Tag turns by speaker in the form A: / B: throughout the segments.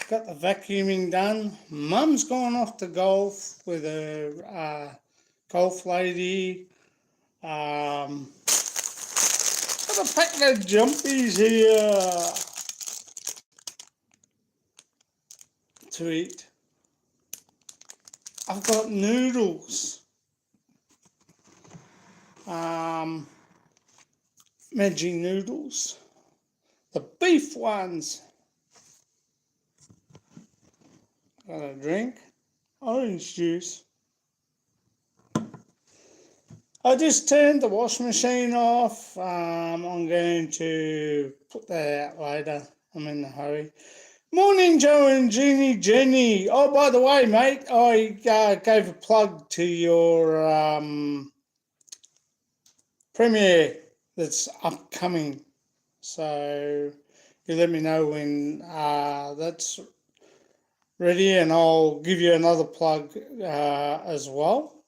A: got the vacuuming done. Mum's gone off to golf with her golf lady. Got a pack of jumpies here to eat. I've got noodles. Veggie noodles. The beef ones. Got a drink. Orange juice. I just turned the washing machine off. I'm going to put that out later. I'm in a hurry. Morning, Joe and Jenny. Oh, by the way, mate, I gave a plug to your premiere that's upcoming. So you let me know when that's ready, and I'll give you another plug as well.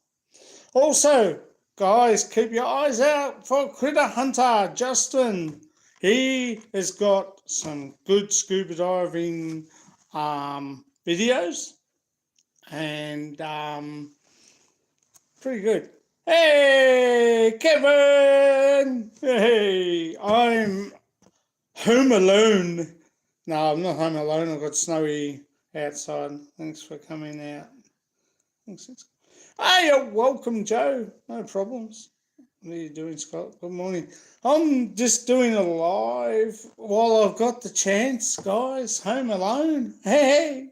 A: Also, guys, keep your eyes out for Critter Hunter Justin. He has got some good scuba diving videos and pretty good. Hey, Kevin! Hey, I'm home alone. No, I'm not home alone. I've got Snowy outside. Thanks for coming out. Thanks. Hey, welcome, Joe. No problems. What are you doing, Scott? Good morning. I'm just doing a live while I've got the chance, guys. Home alone. Hey.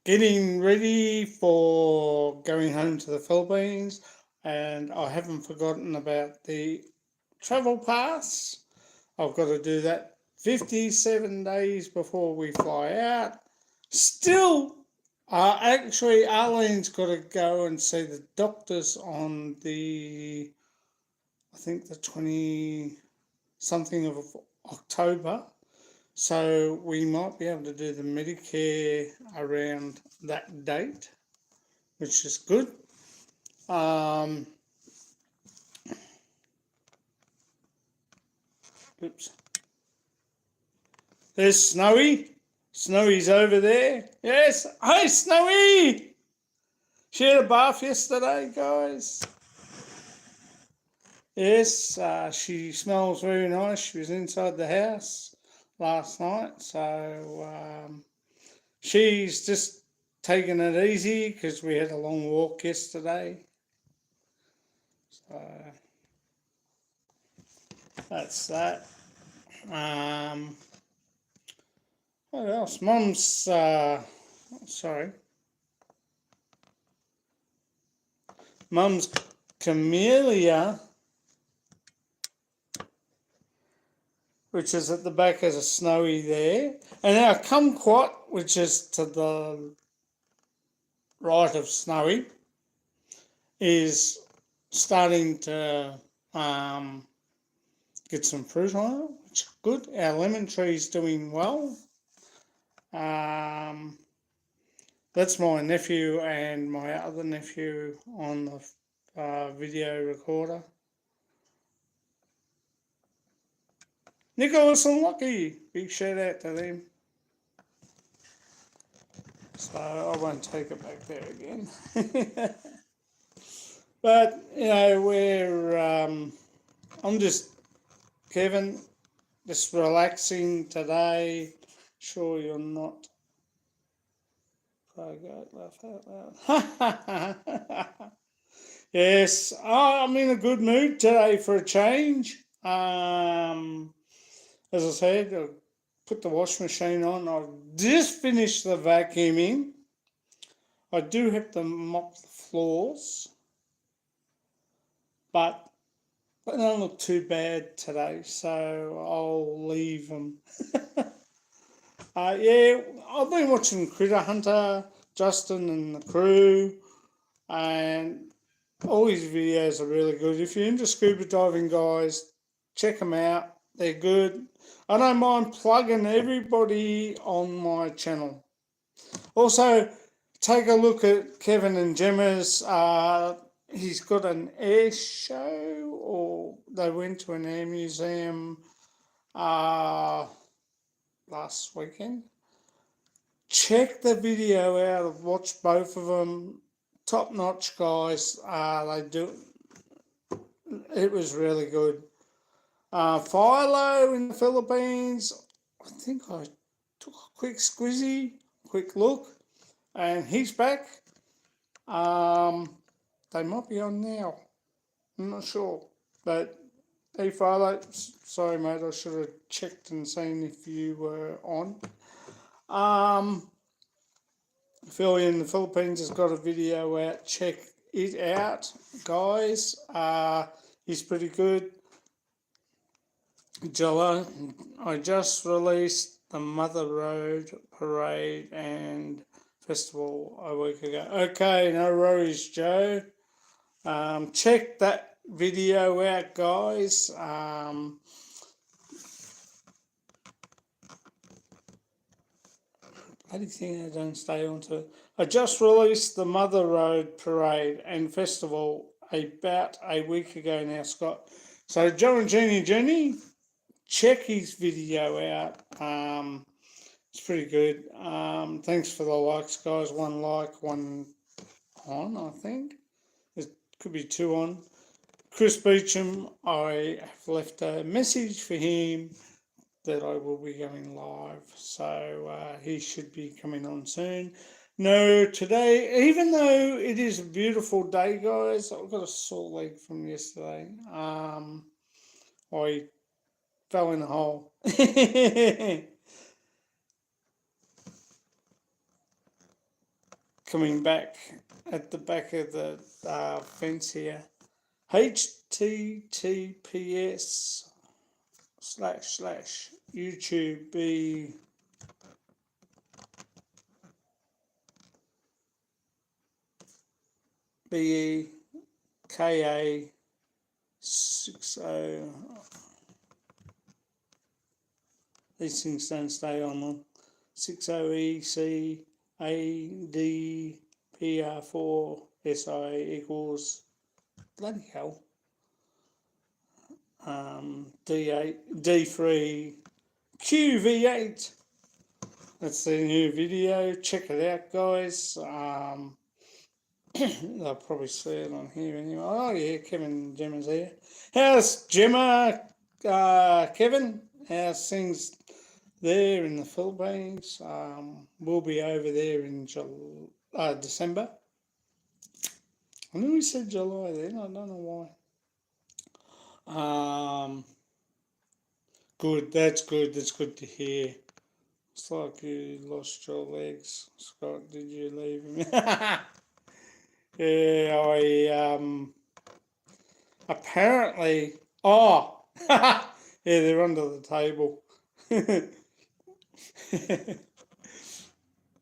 A: Getting ready for going home to the Philippines, and I haven't forgotten about the travel pass. I've got to do that 57 days before we fly out. Still, actually, Arlene's got to go and see the doctors on the, I think the 20-something of October. So we might be able to do the Medicare around that date, which is good. Oops. There's Snowy. Snowy's over there. Yes. Hey, Snowy! She had a bath yesterday, guys. Yes, she smells very nice. She was inside the house last night, so she's just taking it easy because we had a long walk yesterday. So that's that. What else? Mum's sorry. Mum's camellia, which is at the back as a Snowy there, and our kumquat, which is to the right of Snowy, is starting to get some fruit on it, which is good. Our lemon tree is doing well. That's my nephew and my other nephew on the video recorder. Nicholas and Lucky, big shout out to them. So I won't take it back there again. But, you know, I'm just, Kevin, just relaxing today. Sure you're not. Laugh out loud. Yes, I'm in a good mood today for a change. As I said, I put the washing machine on. I've just finished the vacuuming. I do have to mop the floors, but they don't look too bad today, so I'll leave them. Yeah, I've been watching Critter Hunter, Justin and the crew, and all his videos are really good. If you're into scuba diving, guys, check them out. They're good. I don't mind plugging everybody on my channel. Also, take a look at Kevin and Gemma's. He's got an air show, or they went to an air museum last weekend. Check the video out. Watch both of them. Top notch guys. It was really good. Philo in the Philippines. I think I took a quick look, and he's back. They might be on now. I'm not sure, but hey, Philo, sorry mate, I should have checked and seen if you were on. Phil in the Philippines has got a video out. Check it out, guys. He's pretty good. Jello, I just released the Mother Road Parade and Festival a week ago. Okay, no worries, Joe. Check that video out, guys. Bloody thing I don't stay onto. I just released the Mother Road Parade and Festival about a week ago now, Scott. So Joe and Jenny, check his video out. It's pretty good. Thanks for the likes, guys. 1 like, 1 on, I think. It could be 2 on. Chris Beecham, I have left a message for him that I will be going live. So he should be coming on soon. No, today, even though it is a beautiful day, guys, I've got a sore leg from yesterday. I fell in a hole. Coming back at the back of the fence here. https://YouTube BEKA 60. These things don't stay on them. 60ECADPR4SI equals bloody hell. D8 D3 QV8. That's the new video. Check it out, guys. They'll probably see it on here anyway. Oh yeah, Kevin Gemma's here. How's Gemma, Kevin? How's things there in the Philippines? We'll be over there in December. I knew we said July then. I don't know why. Good. That's good. That's good to hear. It's like you lost your legs, Scott. Did you leave him? Yeah, I apparently. Oh, yeah, they're under the table.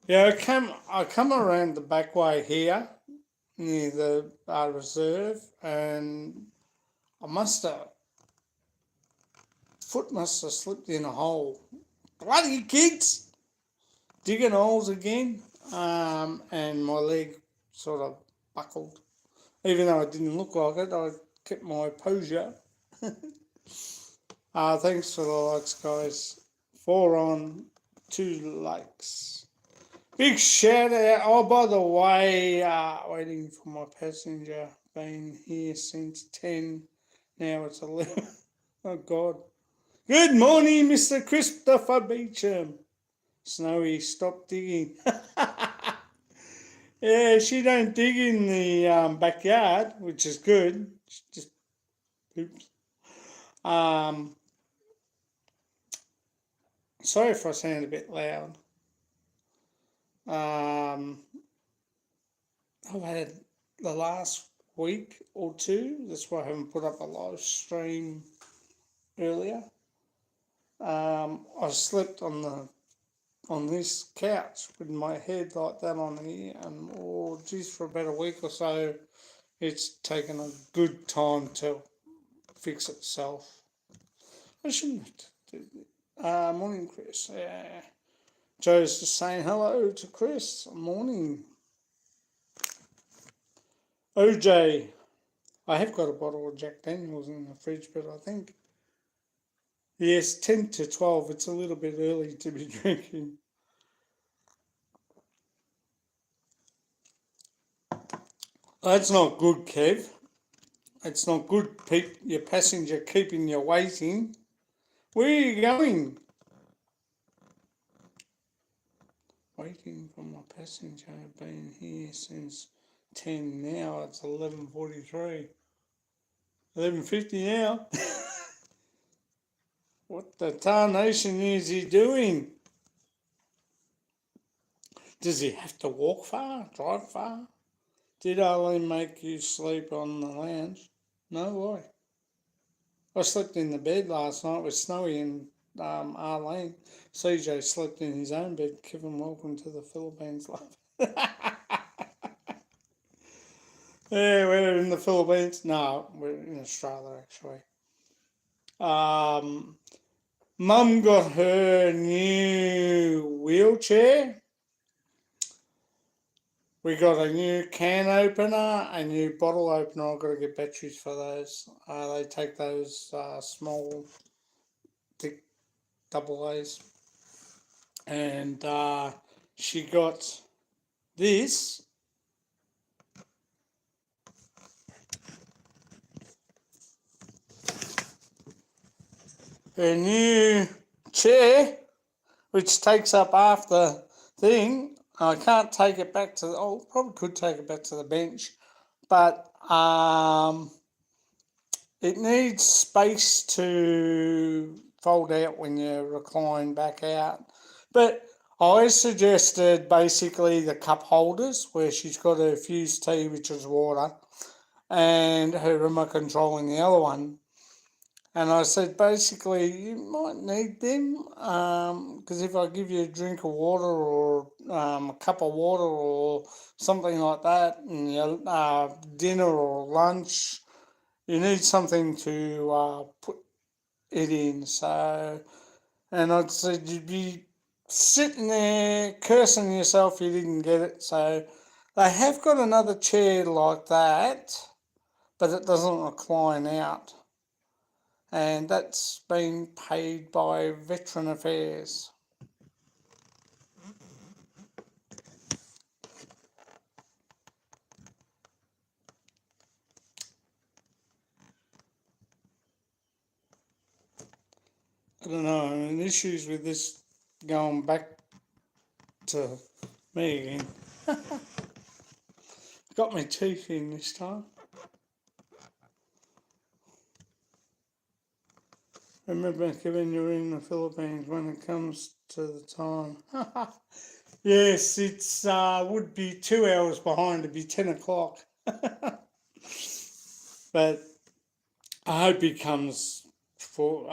A: Yeah, I come around the back way here near the reserve, and foot must have slipped in a hole. Bloody kids digging holes again, and my leg sort of buckled. Even though it didn't look like it, I kept my posture. Thanks for the likes, guys. 4 on, 2 likes. Big shout out. Oh, by the way, waiting for my passenger. Been here since 10. Now it's 11. Oh, God. Good morning, Mr. Christopher Beecham. Snowy, stop digging. Yeah, she don't dig in the backyard, which is good. She just poops. Sorry if I sound a bit loud. I've had the last week or 2. That's why I haven't put up a live stream earlier. I slept on this couch with my head like that on here, and geez, for about a week or so, it's taken a good time to fix itself. I shouldn't do that. Morning, Chris. Joe's just saying hello to Chris. Morning. OJ. I have got a bottle of Jack Daniels in the fridge, but I think Yes, 10 to 12. It's a little bit early to be drinking. That's not good, Kev. It's not good, your passenger keeping you waiting. Where are you going? Waiting for my passenger. I've been here since 10 now. It's 11:43. 11:50 now. What the tarnation is he doing? Does he have to walk far? Drive far? Did Arlene make you sleep on the lounge? No, why? I slept in the bed last night with Snowy and Arlene. CJ slept in his own bed. Kevin, welcome to the Philippines, love. Yeah, we're in the Philippines. No, we're in Australia, actually. Mum got her new wheelchair. We got a new can opener, a new bottle opener. I've got to get batteries for those. They take those small, thick double A's. And she got this. Her new chair, which takes up half the thing. I can't take it back to probably could take it back to the bench, but it needs space to fold out when you recline back out. But I suggested basically the cup holders where she's got her fused tea, which is water, and her remote control in the other one. And I said, basically, you might need them because if I give you a drink of water or a cup of water or something like that, and your dinner or lunch, you need something to put it in. So, and I said, you'd be sitting there cursing yourself you didn't get it. So, they have got another chair like that, but it doesn't recline out. And that's been paid by Veteran Affairs. I don't know, I mean, issues with this going back to me again. Got my teeth in this time. Remember, Kevin, you're in the Philippines when it comes to the time. Yes, it's would be 2 hours behind. It'd be 10 o'clock. But I hope he comes for.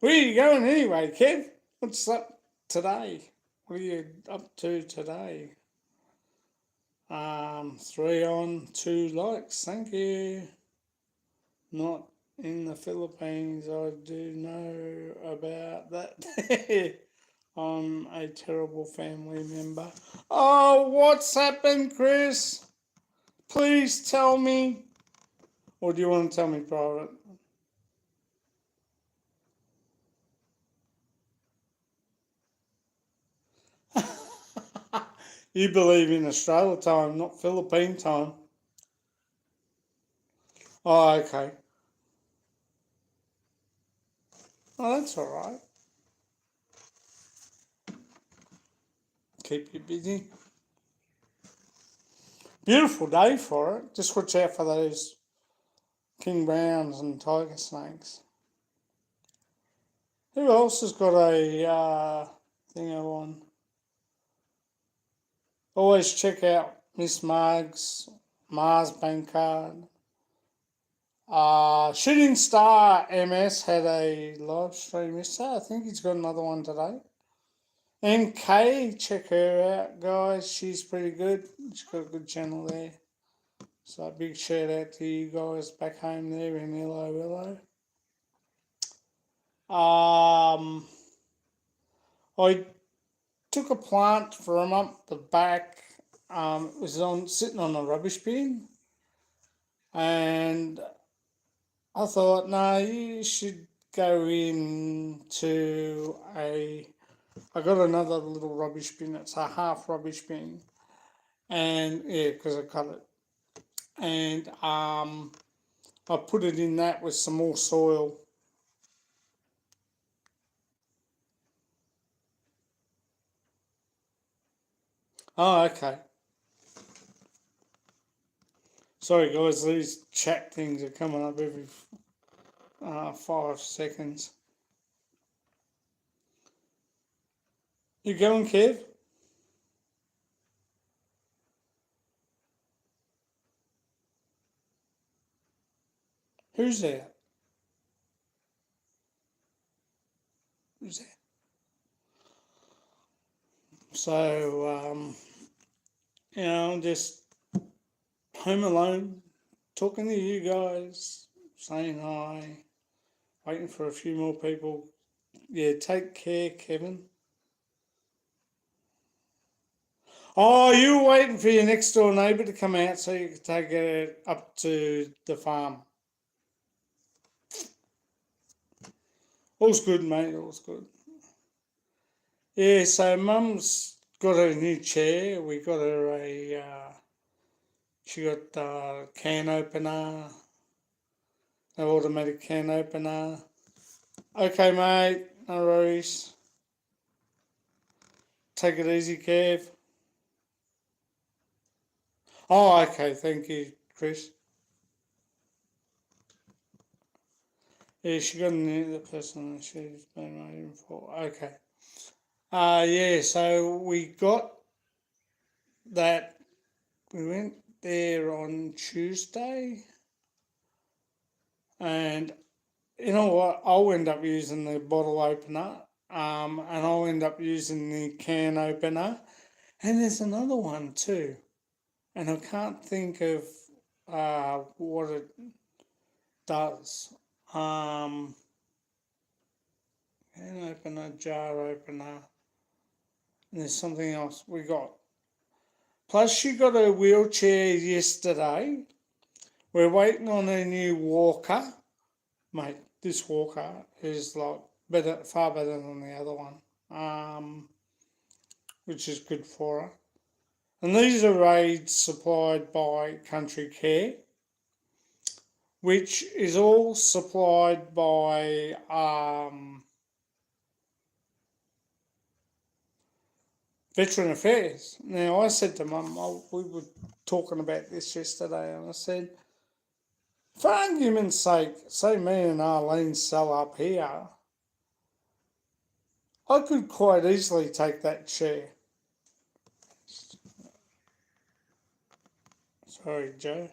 A: Where are you going anyway, Kev? What's up today? What are you up to today? 3 on, 2 likes. Thank you. Not in the Philippines. I do know about that. I'm a terrible family member. Oh, what's happened, Chris? Please tell me. Or do you want to tell me private? You believe in Australia time, not Philippine time. Oh, okay. Oh, that's all right. Keep you busy. Beautiful day for it. Just watch out for those king browns and tiger snakes. Who else has got a thing on? Always check out Miss Marg's Mars Bank card. Shooting Star MS had a live stream yesterday. I think he's got another one today. MK, check her out, guys. She's pretty good. She's got a good channel there. So a big shout out to you guys back home there in Iloilo. I took a plant from up the back. It was sitting on a rubbish bin, and I thought, no, you should go into I got another little rubbish bin. It's a half rubbish bin, and yeah, because I cut it, and I put it in that with some more soil. Oh, okay. Sorry, guys. These chat things are coming up every 5 seconds. You going, Kev? Who's there? Who's there? So, I'm just home alone, talking to you guys, saying hi, waiting for a few more people. Yeah, take care, Kevin. Oh, you were waiting for your next door neighbour to come out so you could take it up to the farm. All's good, mate, all's good. Yeah, so Mum's got her a new chair. We got her she got a can opener, an automatic can opener. Okay, mate, no worries. Take it easy, Kev. Oh, okay, thank you, Chris. Yeah, she got the person that she's been waiting for. Okay. Yeah, so we got that. We went there on Tuesday, and you know what? I'll end up using the bottle opener, and I'll end up using the can opener, and there's another one too, and I can't think of what it does. Can opener, jar opener, and there's something else we got. Plus, she got a wheelchair yesterday. We're waiting on a new walker. Mate, this walker is like better, far better than the other one, which is good for her. And these are aids supplied by Country Care, which is all supplied by Veteran Affairs. Now, I said to Mum, we were talking about this yesterday, and I said, for argument's sake, say me and Arlene sell up here, I could quite easily take that chair. Sorry, Joe.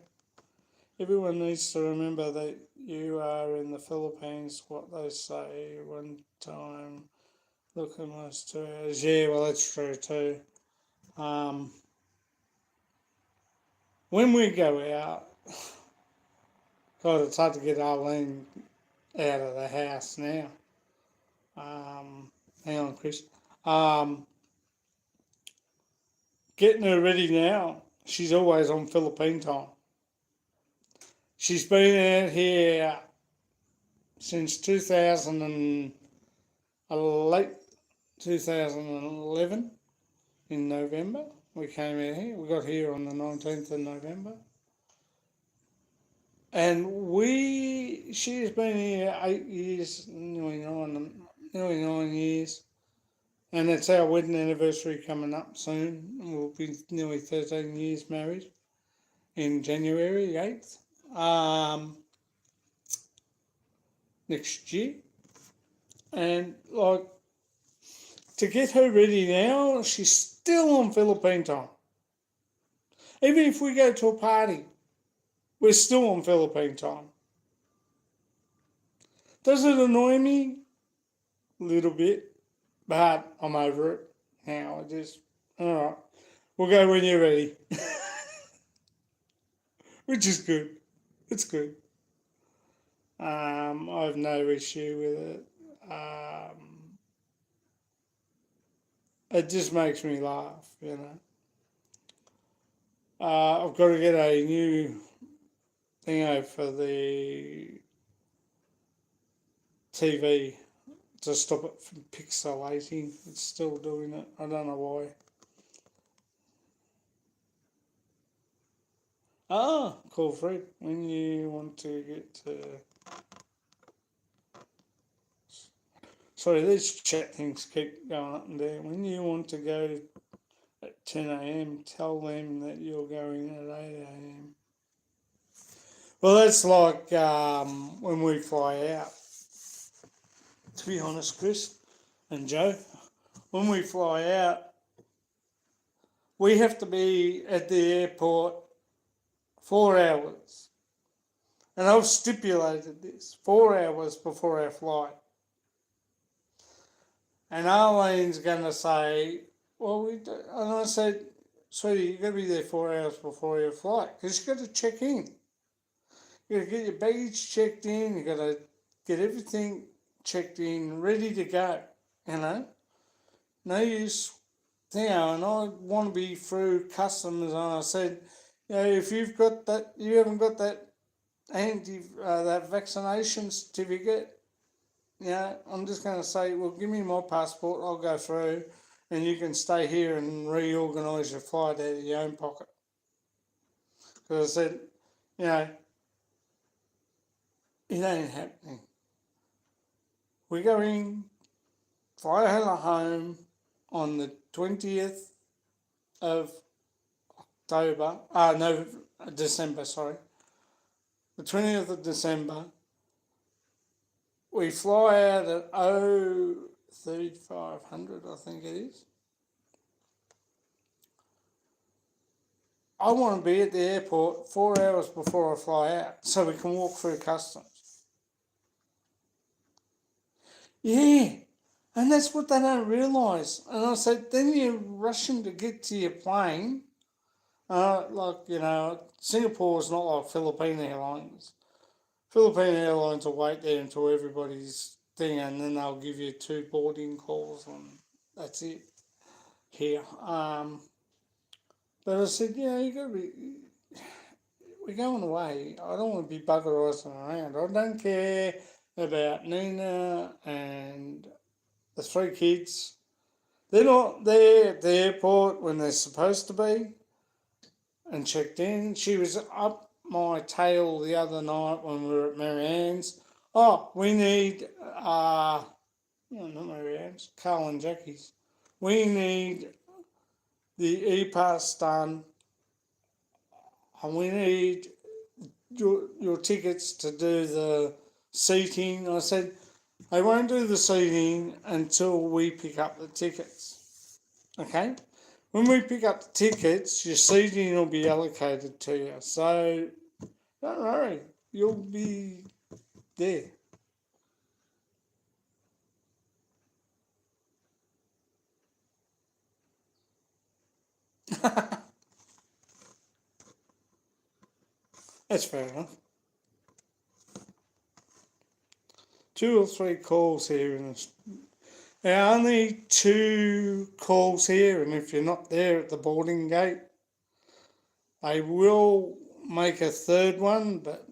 A: Everyone needs to remember that you are in the Philippines, what they say one time. Look at those 2 hours. Yeah, well, that's true too. When we go out, God, it's hard to get Arlene out of the house now. Hang on, Chris. Getting her ready now. She's always on Philippine time. She's been out here since 2000 and late 2011 in November. We came out here. We got here on the 19th of November. And she's been here 8 years, nearly 9 years. And it's our wedding anniversary coming up soon. We'll be nearly 13 years married in January 8th. Next year. And like, to get her ready now, she's still on Philippine time. Even if we go to a party, we're still on Philippine time. Does it annoy me? A little bit, but I'm over it now. Alright, we'll go when you're ready. Which is good. It's good. I have no issue with it. It just makes me laugh, you know. I've got to get a new thingo for the TV to stop it from pixelating. It's still doing it. I don't know why. Call Fred when you want to get sorry, these chat things keep going up and down. When you want to go at 10 a.m, tell them that you're going at 8 a.m. Well, that's like when we fly out. To be honest, Chris and Joe, when we fly out, we have to be at the airport 4 hours. And I've stipulated this 4 hours before our flight. And Arlene's going to say, well, we do. And I said, sweetie, you've got to be there 4 hours before your flight because you've got to check in. You've got to get your baggage checked in. You've got to get everything checked in, ready to go. You know, no use. You know, and I want to be through customs. And I said, you know, if you've got that, you haven't got that that vaccination certificate, you know, I'm just going to say, well, give me my passport, I'll go through, and you can stay here and reorganise your flight out of your own pocket. Because I said, you know, it ain't happening. We're going fly home on the 20th of December, sorry. The 20th of December. We fly out at 3500, I think it is. I want to be at the airport 4 hours before I fly out so we can walk through customs. Yeah, and that's what they don't realise. And I said, then you're rushing to get to your plane. Like, you know, Singapore's not like Philippine Airlines. Philippine Airlines will wait there until everybody's thing and then they'll give you 2 boarding calls and that's it here. But I said, yeah, you got to be, we're going away. I don't want to be buggerising around. I don't care about Nina and the 3 kids. They're not there at the airport when they're supposed to be and checked in. She was up my tail the other night when we were at Marianne's. Oh, we need, no, not Marianne's, Carl and Jackie's. We need the e-pass done and we need your tickets to do the seating. I said, they won't do the seating until we pick up the tickets. Okay? When we pick up the tickets, your seating will be allocated to you. So don't worry, you'll be there. That's fair enough. 2 or 3 calls here in this. There are only 2 calls here, and if you're not there at the boarding gate, they will make a 3rd one, but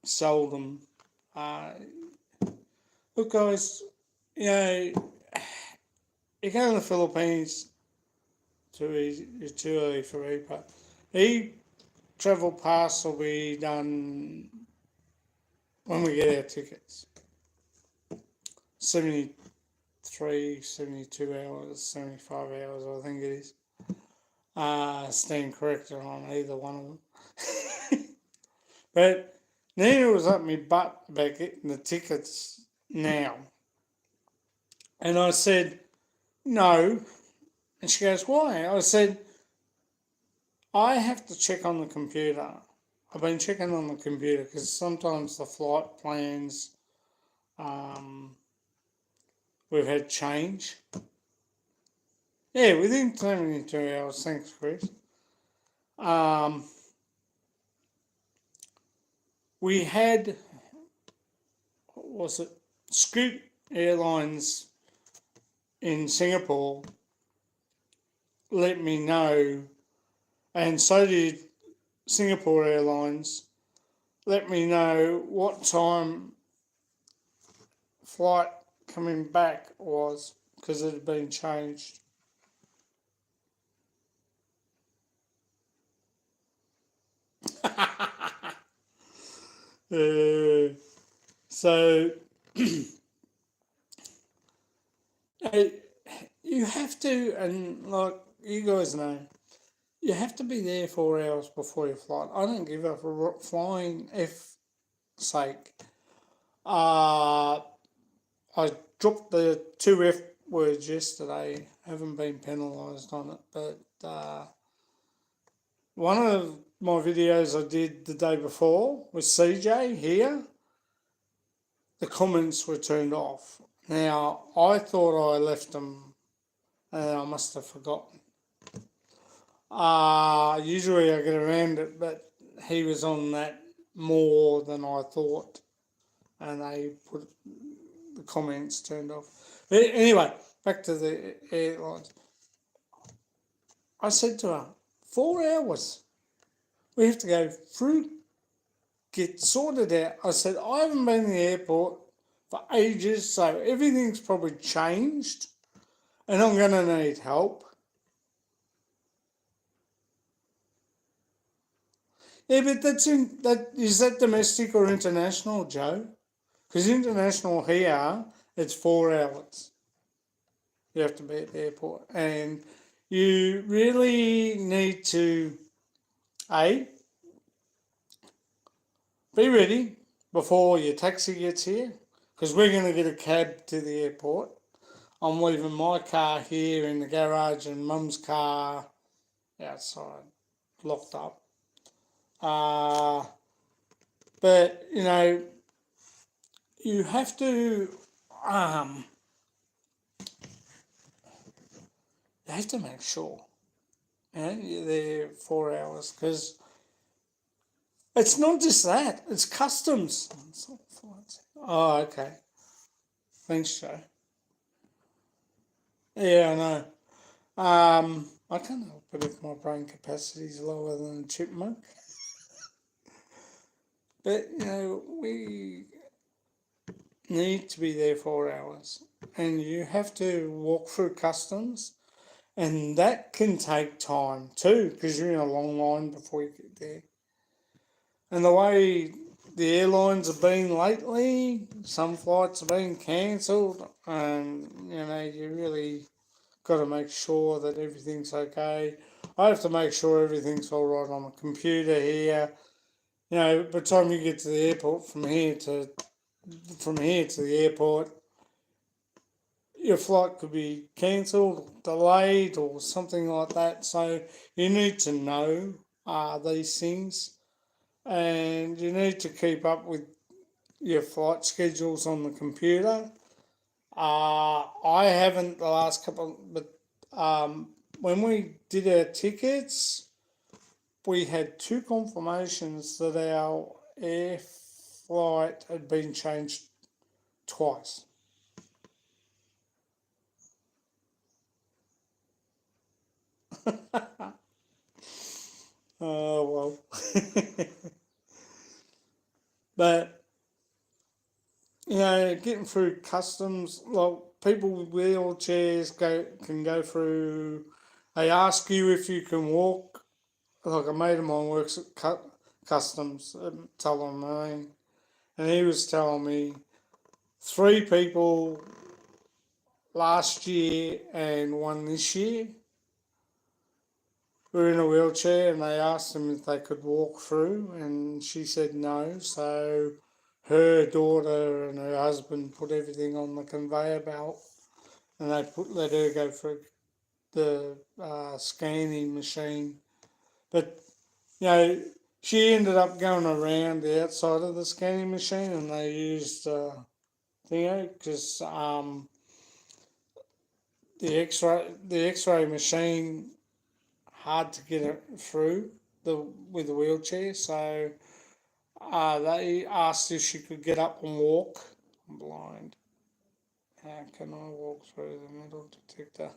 A: seldom. Look, guys, you know, you go to the Philippines, it's too early for EPA. E-travel pass will be done when we get our tickets. 73, 72 hours, 75 hours, I think it is. Stand corrected on either one of them. But Nina was up my butt about getting the tickets now. And I said, no. And she goes, why? I said, I have to check on the computer. I've been checking on the computer because sometimes the flight plans we've had change. Yeah, within 72 hours. Thanks, Chris. We had, what was it? Scoot Airlines in Singapore let me know, and so did Singapore Airlines, let me know what time flight coming back was because it had been changed. So you have to, and like you guys know, you have to be there 4 hours before your flight. I don't give up a flying F sake. I dropped the 2F words yesterday. Haven't been penalised on it, but one of my videos I did the day before with CJ here, the comments were turned off. Now, I thought I left them and I must have forgotten. Usually I get around it, but he was on that more than I thought, and they put the comments turned off. But anyway, back to the airlines. I said to her, 4 hours. We have to go through, get sorted out. I said, I haven't been in the airport for ages, so everything's probably changed, and I'm going to need help. Yeah, but is that domestic or international, Joe? Because international here, it's 4 hours. You have to be at the airport, and you really need to, A, be ready before your taxi gets here, because we're going to get a cab to the airport. I'm leaving my car here in the garage and Mum's car outside, locked up. But, you have to make sure you're there 4 hours, because it's not just that, it's customs. Oh, okay. Thanks, Joe. Yeah, I know. I can't help it if my brain capacity is lower than a chipmunk. But, we need to be there 4 hours. And you have to walk through customs. And that can take time too, because you're in a long line before you get there. And the way the airlines have been lately, some flights have been cancelled, and you really got to make sure that everything's okay. I have to make sure everything's all right on the computer here. By the time you get to the airport, from here to the airport, your flight could be cancelled, delayed, or something like that. So you need to know these things, and you need to keep up with your flight schedules on the computer. I haven't the last couple, but when we did our tickets, we had 2 confirmations that our air flight had been changed twice. Oh, well. But, getting through customs, like people with wheelchairs can go through. They ask you if you can walk. Like a mate of mine works at customs, Tullamarine, and he was telling me 3 people last year and 1 this year were in a wheelchair, and they asked them if they could walk through, and she said no. So her daughter and her husband put everything on the conveyor belt, and they let her go through the scanning machine. But she ended up going around the outside of the scanning machine, and they used because the X-ray machine hard to get it through with the wheelchair. So they asked if she could get up and walk. I'm blind. How can I walk through the metal detector?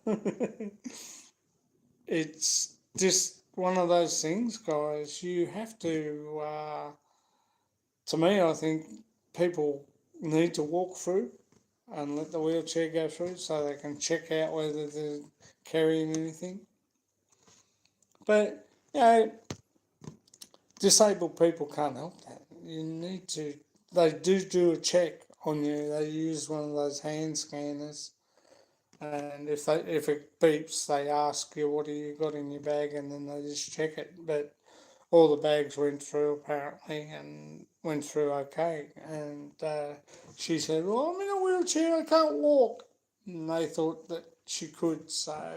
A: It's just one of those things, guys. You have to me, I think people need to walk through. and let the wheelchair go through so they can check out whether they're carrying anything. But, disabled people can't help that. You need to, they do a check on you. They use one of those hand scanners, and if it beeps, they ask you what have you got in your bag, and then they just check it. But all the bags went through apparently, and went through okay. And she said, "Well, I'm in a wheelchair. I can't walk." And they thought that she could, so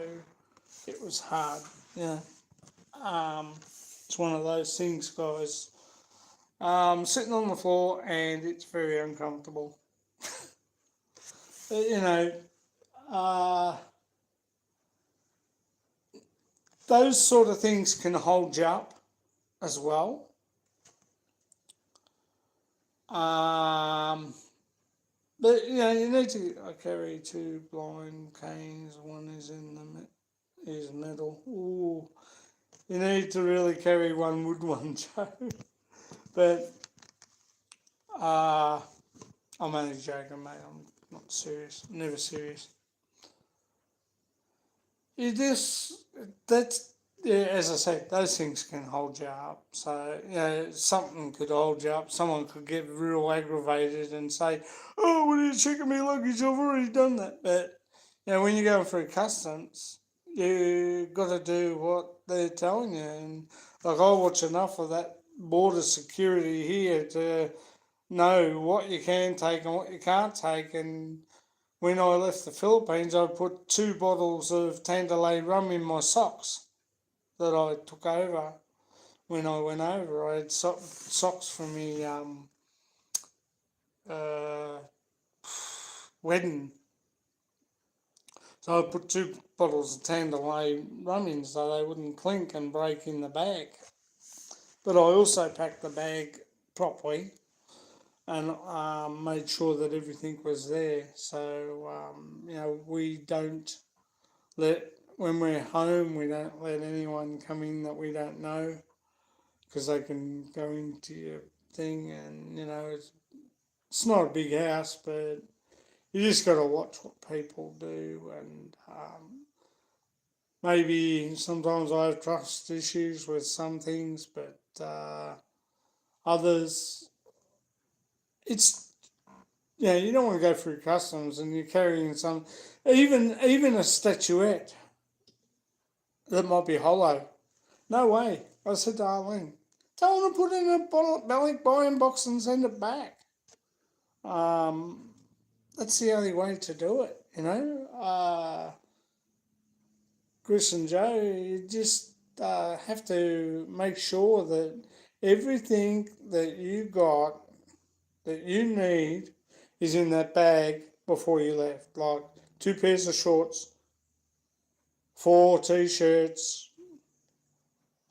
A: it was hard. Yeah. It's one of those things, guys. Sitting on the floor, and it's very uncomfortable. But, those sort of things can hold you up as well. But you need to. I carry two blind canes. One is in is metal. Ooh, you need to really carry one wood one, Joe. But I'm only joking, mate. I'm not serious. Never serious. You just that's yeah. As I said, those things can hold you up. So something could hold you up. Someone could get real aggravated and say, "Oh, what are you checking me luggage? I've already done that." But when you're going through customs, you got to do what they're telling you. And like I watch enough of that border security here to know what you can take and what you can't take. And when I left the Philippines, I put 2 bottles of Tantalay rum in my socks that I took over when I went over. I had socks from me uh, wedding. So I put 2 bottles of Tantalay rum in so they wouldn't clink and break in the bag. But I also packed the bag properly and made sure that everything was there. So, we don't when we're home, we don't let anyone come in that we don't know because they can go into your thing, and it's not a big house, but you just got to watch what people do, and maybe sometimes I have trust issues with some things, but others, it's you don't want to go through customs and you're carrying some, even a statuette that might be hollow. No way. I said to Arlene, tell them to put it in a belly buying box and send it back. That's the only way to do it, Chris and Joe, you just have to make sure that everything that you got that you need is in that bag before you left. Like 2 pairs of shorts, 4 t-shirts,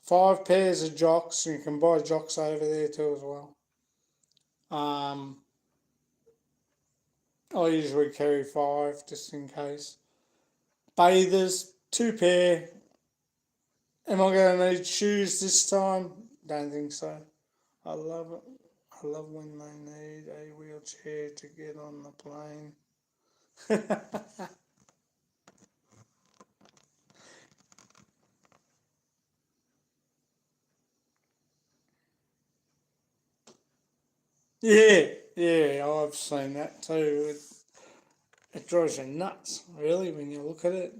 A: 5 pairs of jocks. You can buy jocks over there too as well. I usually carry 5 just in case. Bathers, 2 pair. Am I going to need shoes this time? Don't think so. I love it. I love when they need a wheelchair to get on the plane. Yeah, I've seen that too. It drives you nuts, really, when you look at it.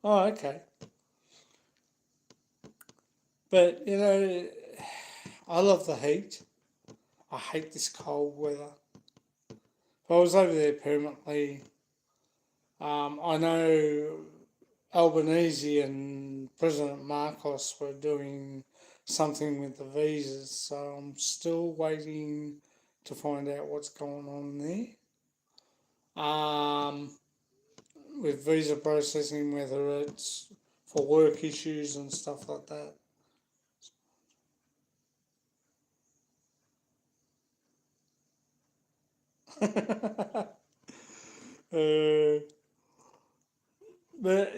A: Oh, okay. But, I love the heat. I hate this cold weather. If I was over there permanently, I know Albanese and President Marcos were doing something with the visas, so I'm still waiting to find out what's going on there. With visa processing, whether it's for work issues and stuff like that. uh, but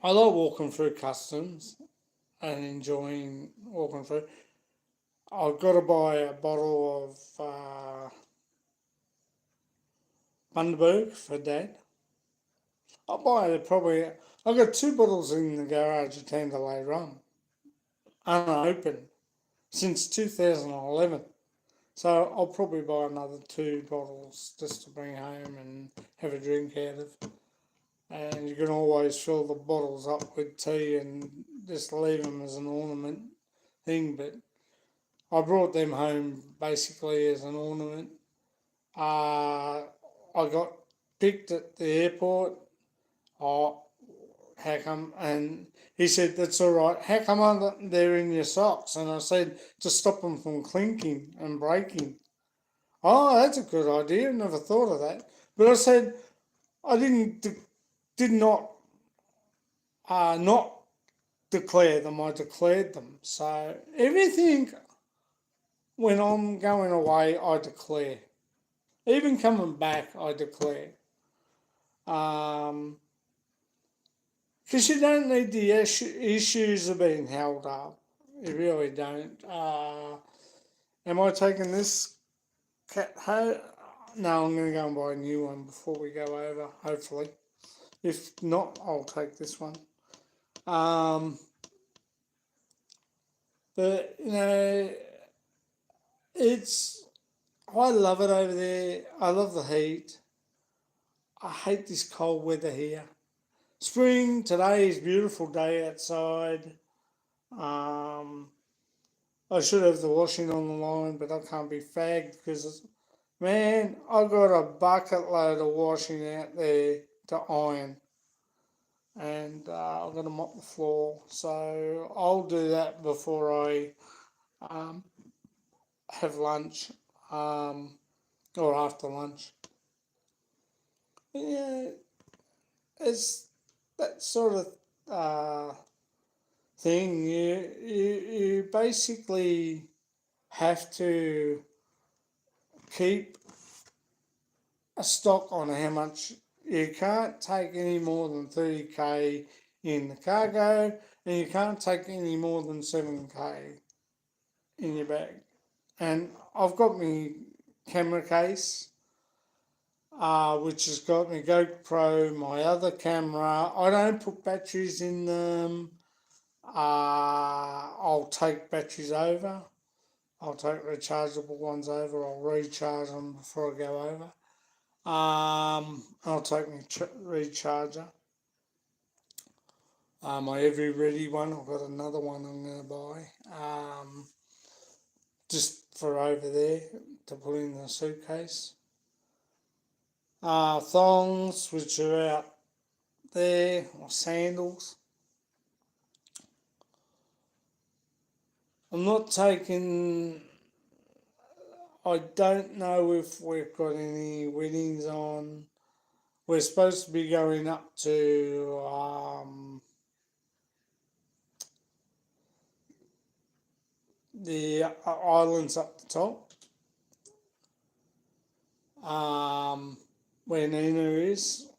A: I like walking through customs and enjoying walking through. I've got to buy a bottle of Bundaberg for Dad. I'll buy it probably. I've got two bottles in the garage of Tenderley rum, unopened, since 2011. So I'll probably buy another two bottles just to bring home and have a drink out of. And you can always fill the bottles up with tea and just leave them as an ornament thing. But I brought them home basically as an ornament. I got picked at the airport. Oh, how come? And he said, that's all right. How come they're in your socks? And I said, to stop them from clinking and breaking. Oh, that's a good idea. Never thought of that. But I said, I did not declare them. I declared them. So everything when I'm going away, I declare. Even coming back, I declare. Because you don't need the issues of being held up. You really don't. Am I taking this cat home? No, I'm going to go and buy a new one before we go over, hopefully. If not, I'll take this one. But, I love it over there. I love the heat. I hate this cold weather here. Spring, today is a beautiful day outside. I should have the washing on the line, but I can't be fagged because, man, I got a bucket load of washing out there to iron. And I've got to mop the floor. So I'll do that before I have lunch or after lunch. Yeah, it's that sort of thing. You basically have to keep a stock on how much. You can't take any more than 30k in the cargo, and you can't take any more than 7k in your bag. And I've got my camera case, which has got my GoPro, my other camera. I don't put batteries in them. I'll take batteries over. I'll take rechargeable ones over. I'll recharge them before I go over. I'll take my recharger. My Every Ready one. I've got another one I'm going to buy. Just for over there to put in the suitcase. Thongs, which are out there, or sandals. I'm not taking. I don't know if we've got any weddings on. We're supposed to be going up to the islands up the top, where Nina is,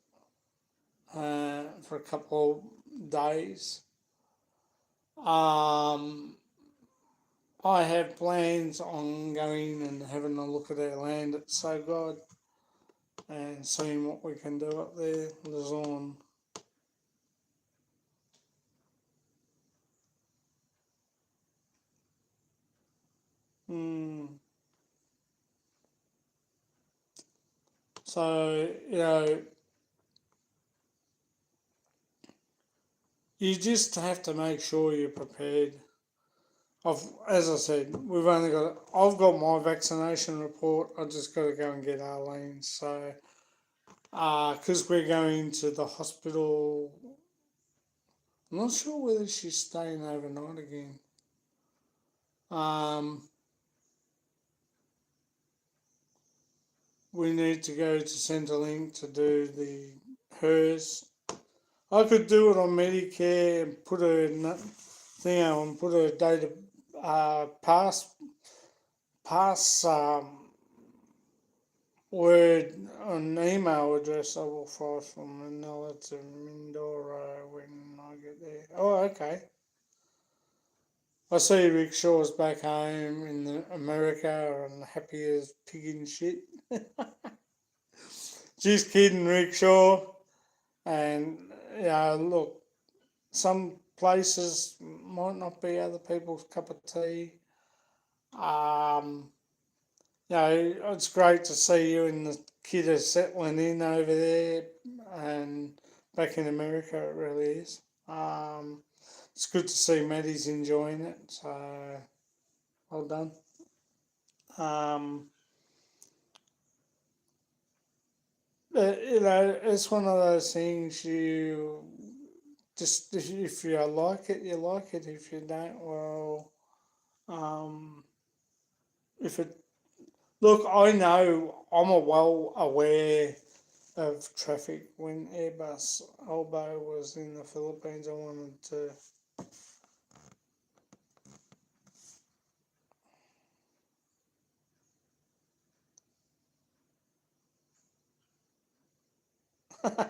A: for a couple of days. I have plans on going and having a look at our land at So God and seeing what we can do up there, Luzon. So, you just have to make sure you're prepared. As I said, I've got my vaccination report. I just got to go and get Arlene's. So, because we're going to the hospital, I'm not sure whether she's staying overnight again. We need to go to Centrelink to do hers. I could do it on Medicare and put her thing on and put her date of pass word, an email address I will fly from Manila to Mindoro when I get there. Oh, okay. I see rickshaws back home in America and happy as pig in shit. Just kidding, rickshaw. And look, some places might not be other people's cup of tea. Um, it's great to see you and the kid are settling in over there and back in America. It really is. It's good to see Maddie's enjoying it. So well done. Um, it's one of those things you just if you like it, you like it. If you don't, well, um, if it look, I know I'm well aware of traffic. When Airbus Albo was in the Philippines, I wanted to. uh,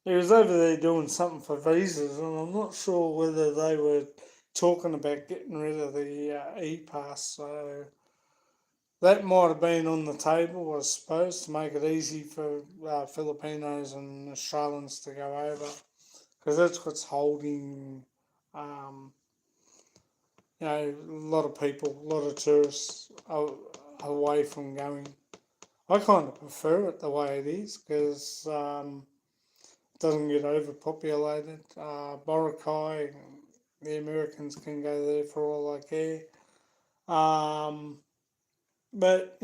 A: he was over there doing something for visas, and I'm not sure whether they were talking about getting rid of the e-pass. So that might have been on the table, I suppose, to make it easy for Filipinos and Australians to go over, because that's what's holding, um, a lot of people, a lot of tourists away from going. I kind of prefer it the way it is because it doesn't get overpopulated. Boracay, the Americans can go there for all they care. Um, but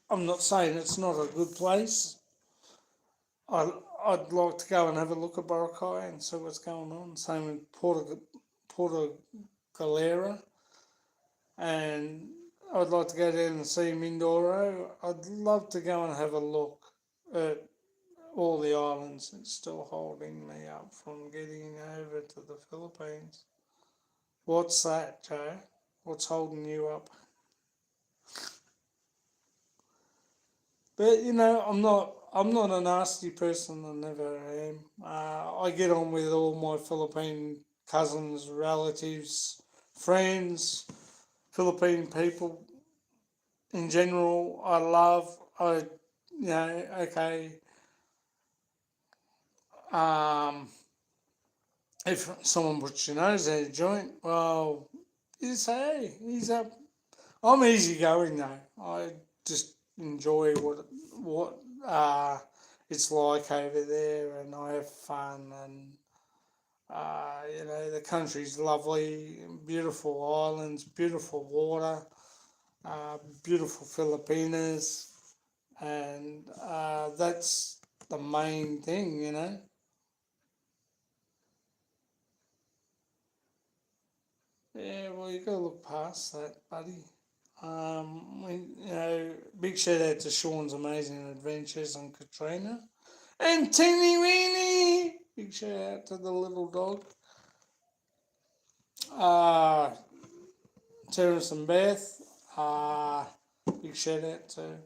A: I'm not saying it's not a good place. I, I'd like to go and have a look at Boracay and see what's going on. Same with Porto Galera, and I'd like to go down and see Mindoro. I'd love to go and have a look at all the islands that's still holding me up from getting over to the Philippines. What's that, Joe? What's holding you up? But I'm not a nasty person. I never am. I get on with all my Philippine cousins, relatives, friends, Philippine people in general. I love. Okay. Um, if someone puts your nose out of joint, well, you say, hey, he's up. I'm easygoing though. I just enjoy what it's like over there, and I have fun, and the country's lovely, beautiful islands, beautiful water, beautiful Filipinas, and that's the main thing. Yeah, well, you got to look past that, buddy. Big shout out to Sean's Amazing Adventures and Katrina. And Teeny Weeny! Big shout out to the little dog. Uh, Terence and Beth. Big shout out to.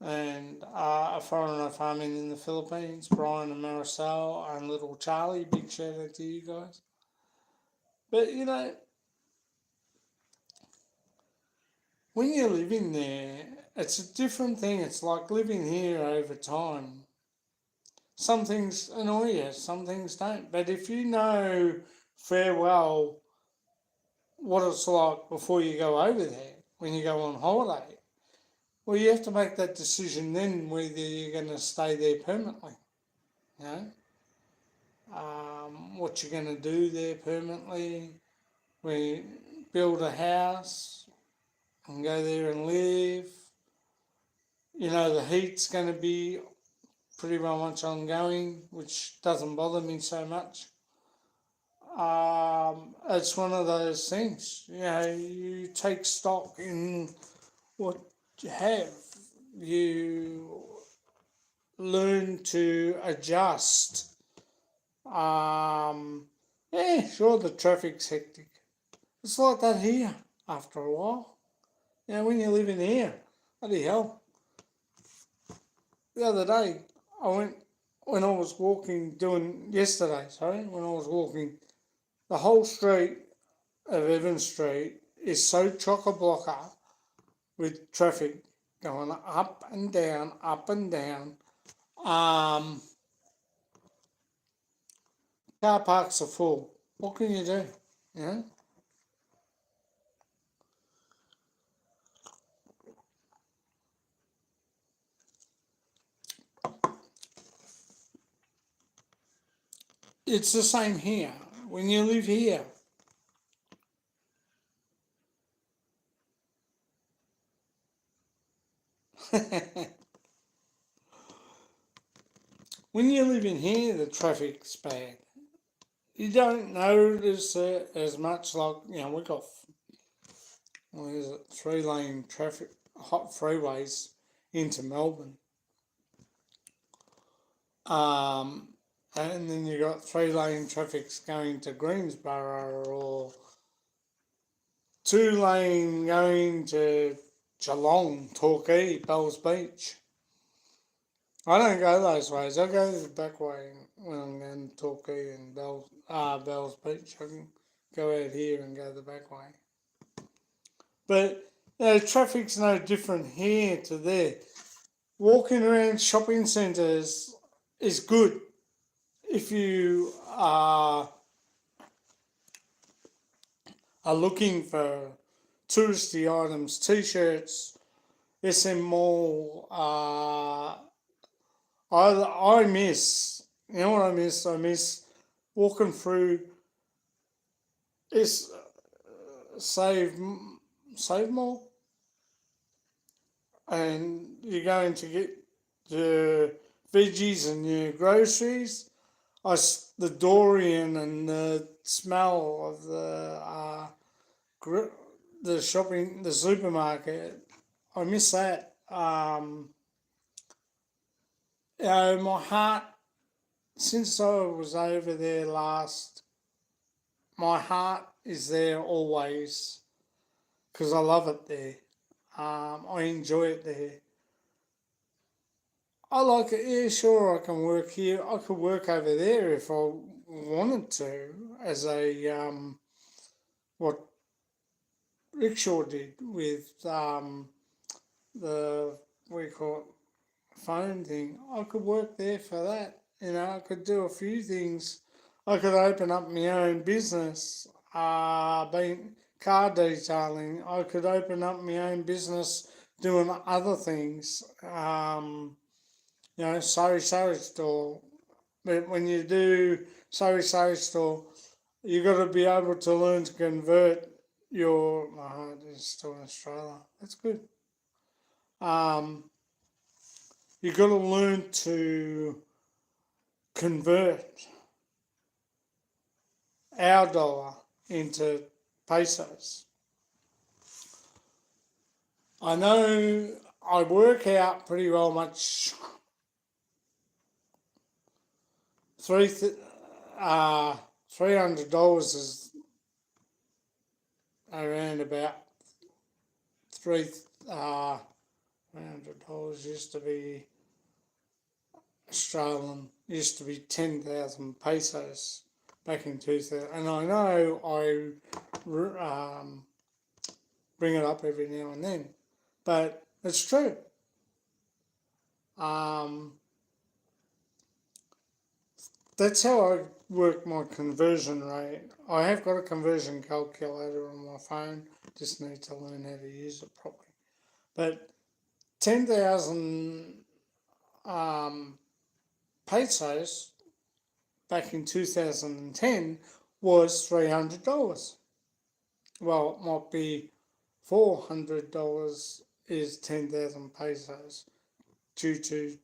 A: And a foreigner farming in the Philippines, Brian and Maricel and little Charlie. Big shout out to you guys. But when you're living there, it's a different thing. It's like living here over time. Some things annoy you, some things don't. But if you know fair well what it's like before you go over there, when you go on holiday, well, you have to make that decision then whether you're going to stay there permanently. You know, what you're going to do there permanently, when you build a house and go there and live. The heat's going to be pretty well much ongoing, which doesn't bother me so much. It's one of those things. You take stock in what you have. You learn to adjust. Yeah, sure, the traffic's hectic. It's like that here. after a while. When you live in here, bloody hell. The other day, I went, when I was walking, when I was walking, the whole street of Evan Street is so chock-a-blocker with traffic going up and down, up and down. Car parks are full. What can you do? You know? It's the same here. When you live here, when you live in here, the traffic's bad. You don't notice it as much. Like, we've got, 3-lane traffic, hot freeways into Melbourne. And then you got 3-lane traffics going to Greensborough, or 2-lane going to Geelong, Torquay, Bells Beach. I don't go those ways. I go the back way when I'm going to Torquay and Bells Beach. I can go out here and go the back way. But traffic's no different here to there. Walking around shopping centres is good if you are looking for touristy items, t-shirts, SM Mall. I miss, you know what I miss? I miss walking through this Save Mall, and you're going to get the veggies and your groceries. The durian and the smell of the shopping, the supermarket, I miss that. My heart, since I was over there last, my heart is there always because I love it there. I enjoy it there. I like it. Yeah, sure, I can work here. I could work over there if I wanted to, as a what Rickshaw did with the what do you call it, phone thing. I could work there for that. I could do a few things. I could open up my own business, being car detailing. I could open up my own business doing other things. Sorry store. But when you do sorry store, you got to be able to learn to convert your. My heart is still in Australia. That's good. You got to learn to convert our dollar into pesos. I know I work out pretty well much. $300 is around about $300 used to be Australian, used to be 10,000 pesos back in 2000. And I know I bring it up every now and then, but it's true. That's how I work my conversion rate. I have got a conversion calculator on my phone, just need to learn how to use it properly. But 10,000 pesos back in 2010 was $300. Well, it might be $400 is 10,000 pesos due to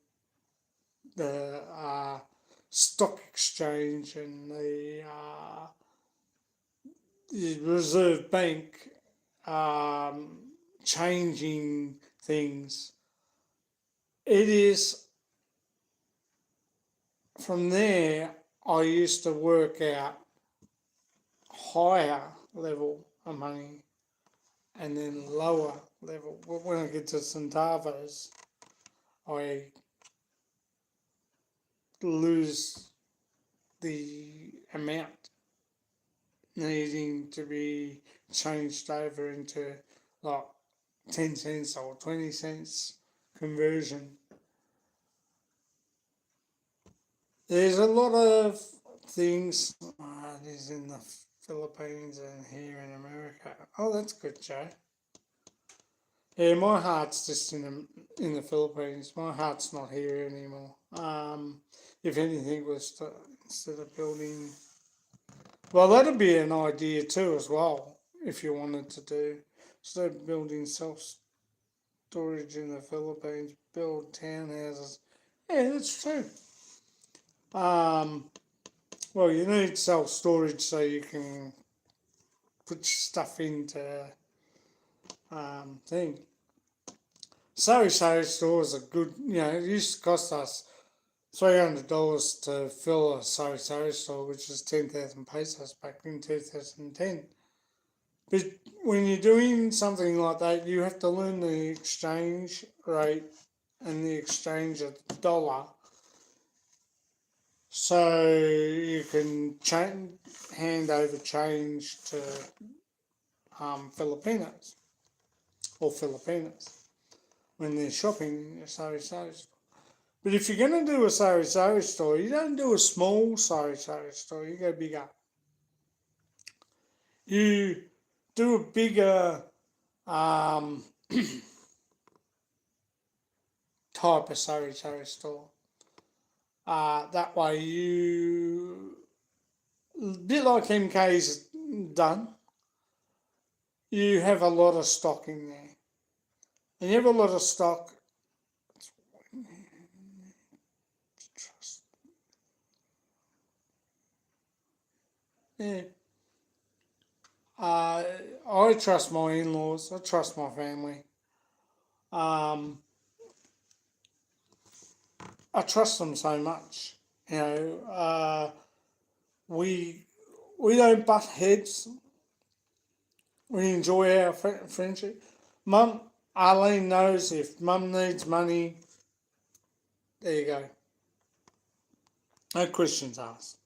A: the stock exchange and the Reserve Bank changing things. It is from there I used to work out higher level of money. and then lower level. But when I get to centavos, I lose the amount needing to be changed over into like 10 cents or 20 cents conversion. There's a lot of things. It is in the Philippines and here in America. Oh, that's good, Joe. Yeah, my heart's just in the Philippines. My heart's not here anymore. If anything was to, instead of building, well, that'd be an idea too as well. If you wanted to do, instead of building self storage in the Philippines, build townhouses. Yeah, that's true. Well, you need self storage so you can put stuff into thing. Sari stores are good. It used to cost us $300 to fill a Sari store, which is 10,000 pesos back in 2010. But when you're doing something like that, you have to learn the exchange rate and the exchange of the dollar, so you can hand over change to Filipinos or Filipinas when they're shopping in your Sari store. But if you're going to do a Sari store, you don't do a small Sari store, you go bigger. You do a bigger type of Sari store. That way a bit like MK's done, you have a lot of stock in there. And you have a lot of stock. Yeah. I trust my in-laws. I trust my family. I trust them so much. We don't butt heads. We enjoy our friendship. Mum, Arlene knows if Mum needs money, there you go. No questions asked.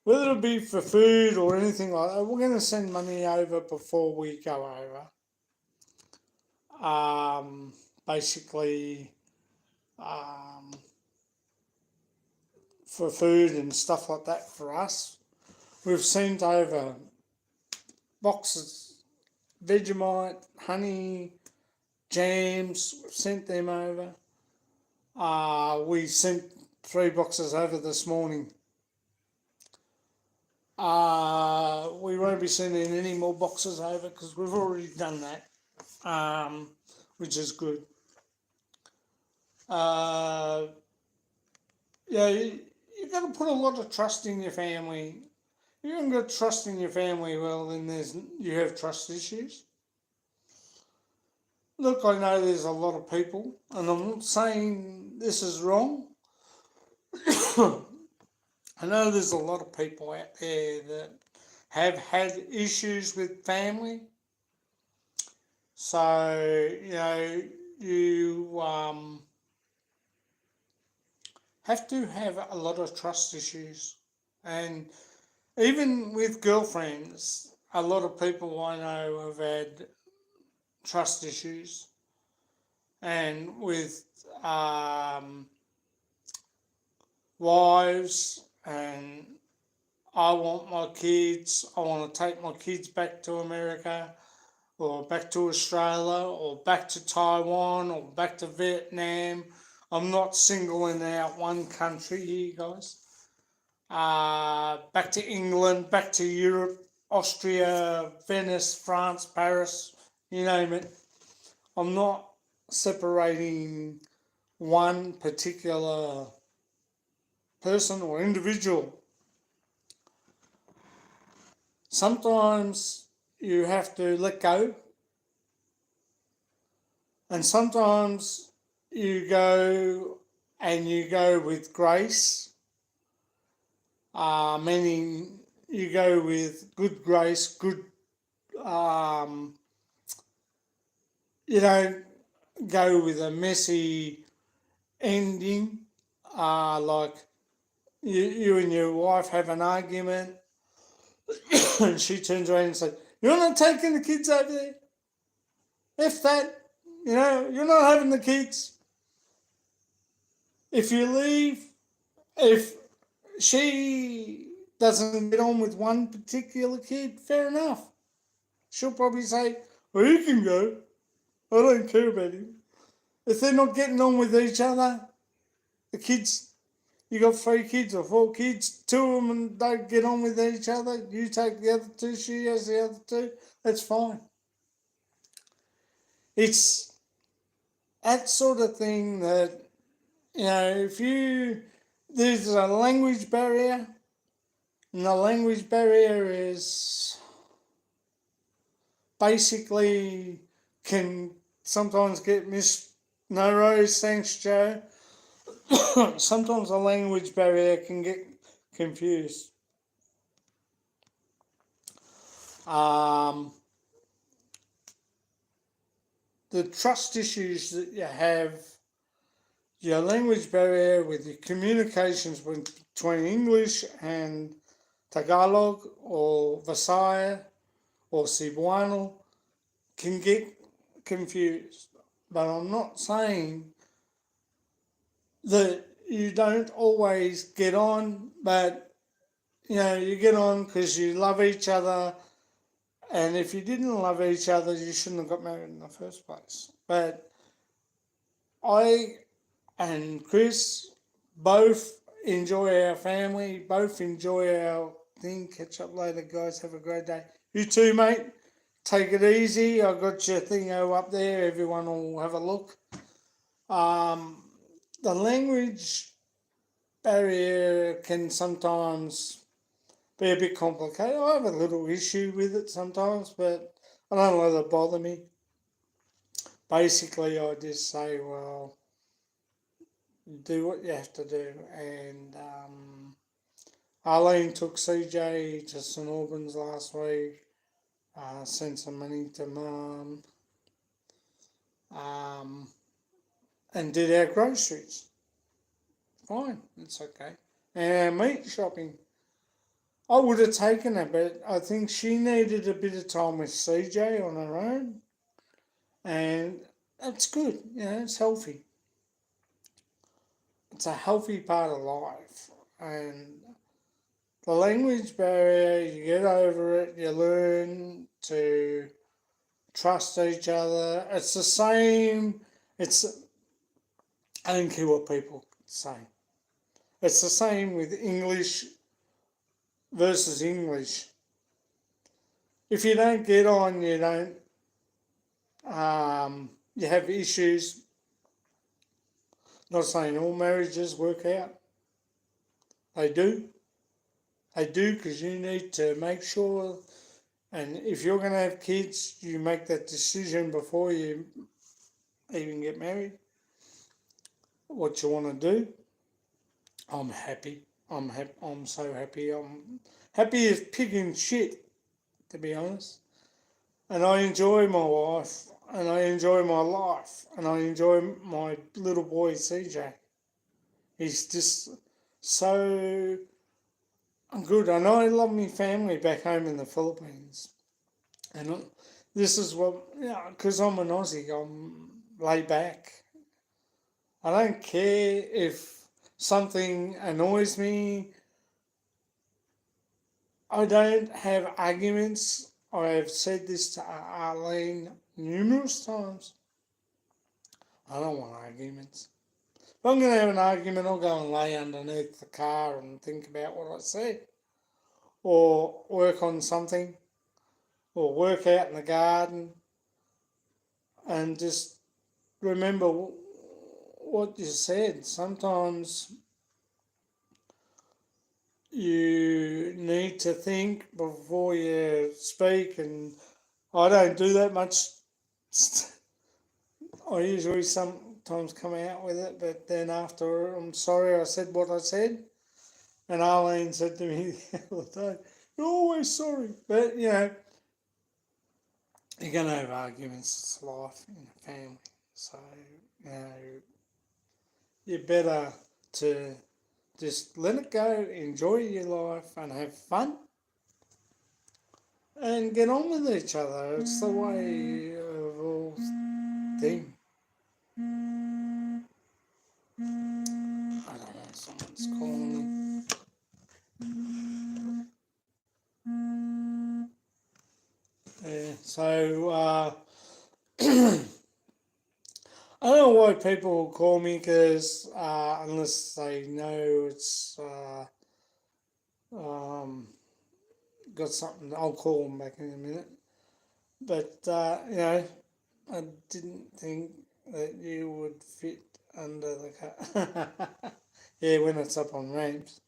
A: Whether it be for food or anything like that, we're going to send money over before we go over. Basically, for food and stuff like that for us. We've sent over boxes, Vegemite, honey, jams, we've sent them over. We sent 3 boxes over this morning. We won't be sending any more boxes over because we've already done that, which is good. You've got to put a lot of trust in your family. If you haven't got trust in your family, well, then you have trust issues. Look, I know there's a lot of people, and I'm not saying this is wrong. I know there's a lot of people out there that have had issues with family. So, you have to have a lot of trust issues. And even with girlfriends, a lot of people I know have had trust issues. And with wives, and I want my kids, I want to take my kids back to America or back to Australia or back to Taiwan or back to Vietnam. I'm not singling out one country here, guys. Back to England, back to Europe, Austria, Venice, France, Paris, you name it. I'm not separating one particular person or individual. Sometimes you have to let go, and sometimes you go with grace, meaning you go with good grace, good you don't go with a messy ending, like you and your wife have an argument and she turns around and says, "You're not taking the kids over there. If that, you're not having the kids. If you leave, if she doesn't get on with one particular kid, fair enough. She'll probably say, well, you can go. I don't care about him. If they're not getting on with each other, the kids, you got 3 kids or 4 kids, 2 of them don't get on with each other, you take the other 2, she has the other 2, that's fine. It's that sort of thing that, there's a language barrier, and the language barrier is basically can sometimes get missed. No Rose, thanks Joe. Sometimes the language barrier can get confused. The trust issues that you have, your language barrier with your communications between English and Tagalog or Visaya or Cebuano can get confused. But I'm not saying that you don't always get on, but you get on because you love each other, and if you didn't love each other, you shouldn't have got married in the first place. But I and Chris both enjoy our family, both enjoy our thing. Catch up later, guys. Have a great day. You too, mate. Take it easy. I got your thingo up there. Everyone will have a look. The language barrier can sometimes be a bit complicated. I have a little issue with it sometimes, but I don't let it bother me. Basically, I just say, well, do what you have to do. And Arlene took CJ to St Albans last week, sent some money to Mum, and did our groceries. Fine, it's okay. And our meat shopping. I would have taken her, but I think she needed a bit of time with CJ on her own. And that's good, it's healthy. It's a healthy part of life. And the language barrier, you get over it, you learn to trust each other. It's the same, I don't care what people say. It's the same with English versus English. If you don't get on, you don't, you have issues. Not saying all marriages work out. They do. They do, because you need to make sure, and if you're going to have kids, you make that decision before you even get married, what you want to do. I'm happy. I'm so happy. I'm happy as pig in shit, to be honest. And I enjoy my wife, and I enjoy my life, and I enjoy my little boy CJ. He's just so good, and I love my family back home in the Philippines. And this is what, because I'm an Aussie, I'm laid back. I don't care if something annoys me. I don't have arguments. I have said this to Arlene numerous times. I don't want arguments. If I'm going to have an argument, I'll go and lay underneath the car and think about what I said. Or work on something. Or work out in the garden. And just remember what you said. Sometimes you need to think before you speak, and I don't do that much. I usually sometimes come out with it, but then after, I'm sorry I said what I said. And Arlene said to me the other day, "You're always sorry." But, you're going to have arguments. It's life in a family. So, you know, you're better to just let it go, enjoy your life, and have fun, and get on with each other. It's the way of all things. I don't know, someone's calling me. Yeah, so, I don't know why people will call me because unless they know it's um, got something, I'll call them back in a minute. But, you know, I didn't think that you would fit under the car. Yeah, when it's up on ramps.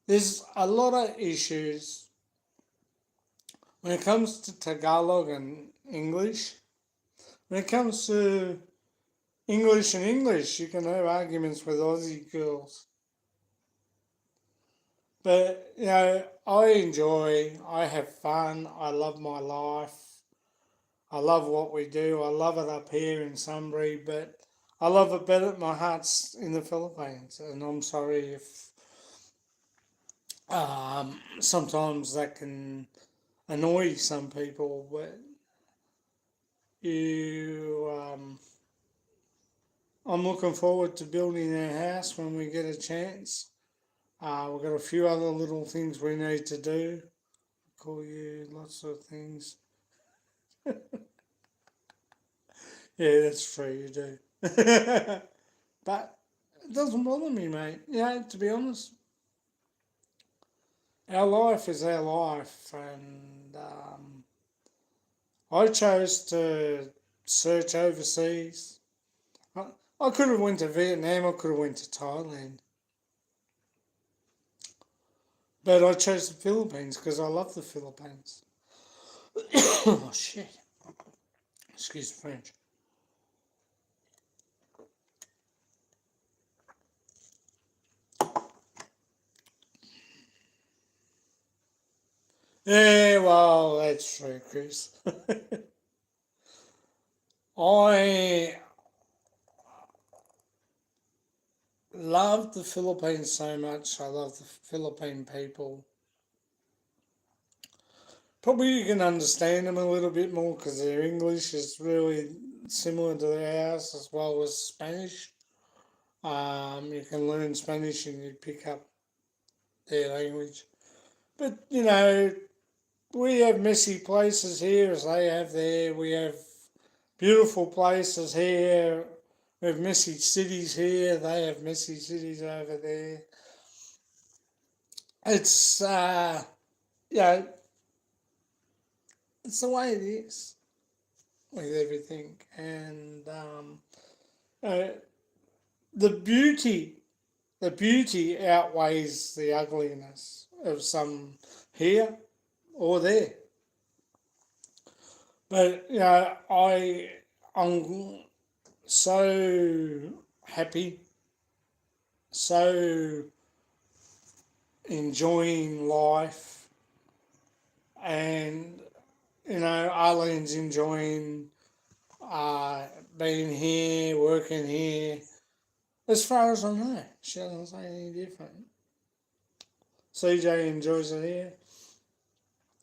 A: There's a lot of issues when it comes to Tagalog and English. When it comes to English and English, you can have arguments with Aussie girls. But, you know, I have fun, I love my life, I love what we do, I love it up here in Sunbury, but I love it better, my heart's in the Philippines, and I'm sorry if sometimes that can annoy some people, but I'm looking forward to building our house when we get a chance. We've got a few other little things we need to do. Call you lots of things. Yeah, that's true, you do. But it doesn't bother me, mate. You know, to be honest, our life is our life, and I chose to search overseas. I, I could have went to Vietnam, I could have went to Thailand, but I chose the Philippines because I love the Philippines. Oh shit! Excuse the French. Yeah, well, that's true, Chris. I love the Philippines so much. I love the Philippine people. Probably you can understand them a little bit more because their English is really similar to ours as well as Spanish. You can learn Spanish and you pick up their language. But, you know, we have messy places here as they have there. We have beautiful places here. We have messy cities here. They have messy cities over there. It's, you know, it's the way it is with everything. And uh, the beauty, the beauty outweighs the ugliness of some here or there. But you know, I'm so happy, so enjoying life, and you know, Arlene's enjoying being here, working here. As far as I know, she doesn't say any different. CJ enjoys it here.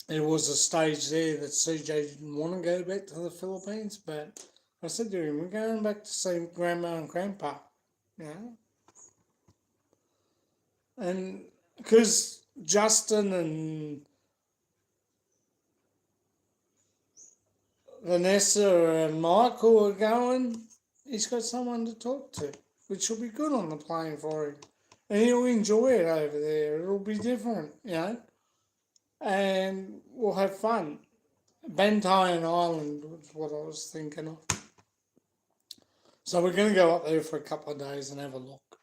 A: There was a stage there that CJ didn't want to go back to the Philippines, but I said to him, "We're going back to see Grandma and Grandpa," you know, and because Justin and Vanessa and Michael are going, he's got someone to talk to, which will be good on the plane for him, and he'll enjoy it over there. It'll be different, you know, and we'll have fun. Bantayan Island was what I was thinking of. So we're going to go up there for a couple of days and have a look.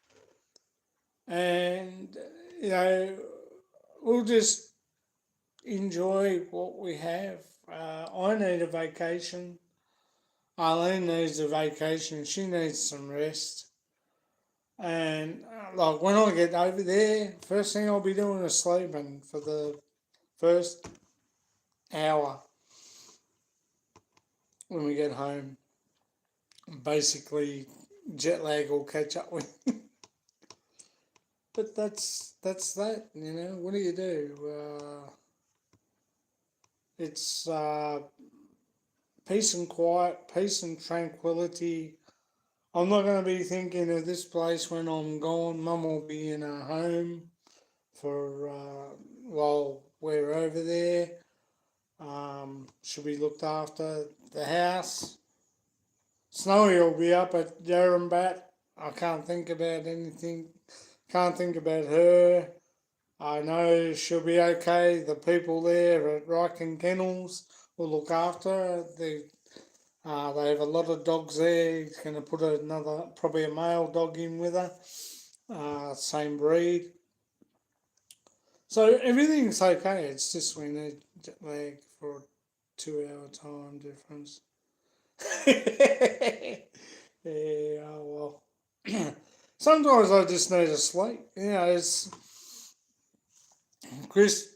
A: And, you know, we'll just enjoy what we have. I need a vacation. Arlene needs a vacation. She needs some rest. And like when I get over there, first thing I'll be doing is sleeping for the first hour when we get home. Basically, jet lag will catch up with. But that's that. You know, what do you do? It's peace and quiet, peace and tranquility. I'm not going to be thinking of this place when I'm gone. Mum will be in her home for while we're over there. She'll be looked after. The house. Snowy will be up at Yarrambat. I can't think about anything. Can't think about her. I know she'll be okay. The people there at Ryken Kennels will look after her. They have a lot of dogs there. He's going to put another, probably a male dog in with her. Same breed. So everything's okay. It's just we need jet lag for a 2 hour time difference. Yeah, oh well. Sometimes I just need to sleep. You know, it's Chris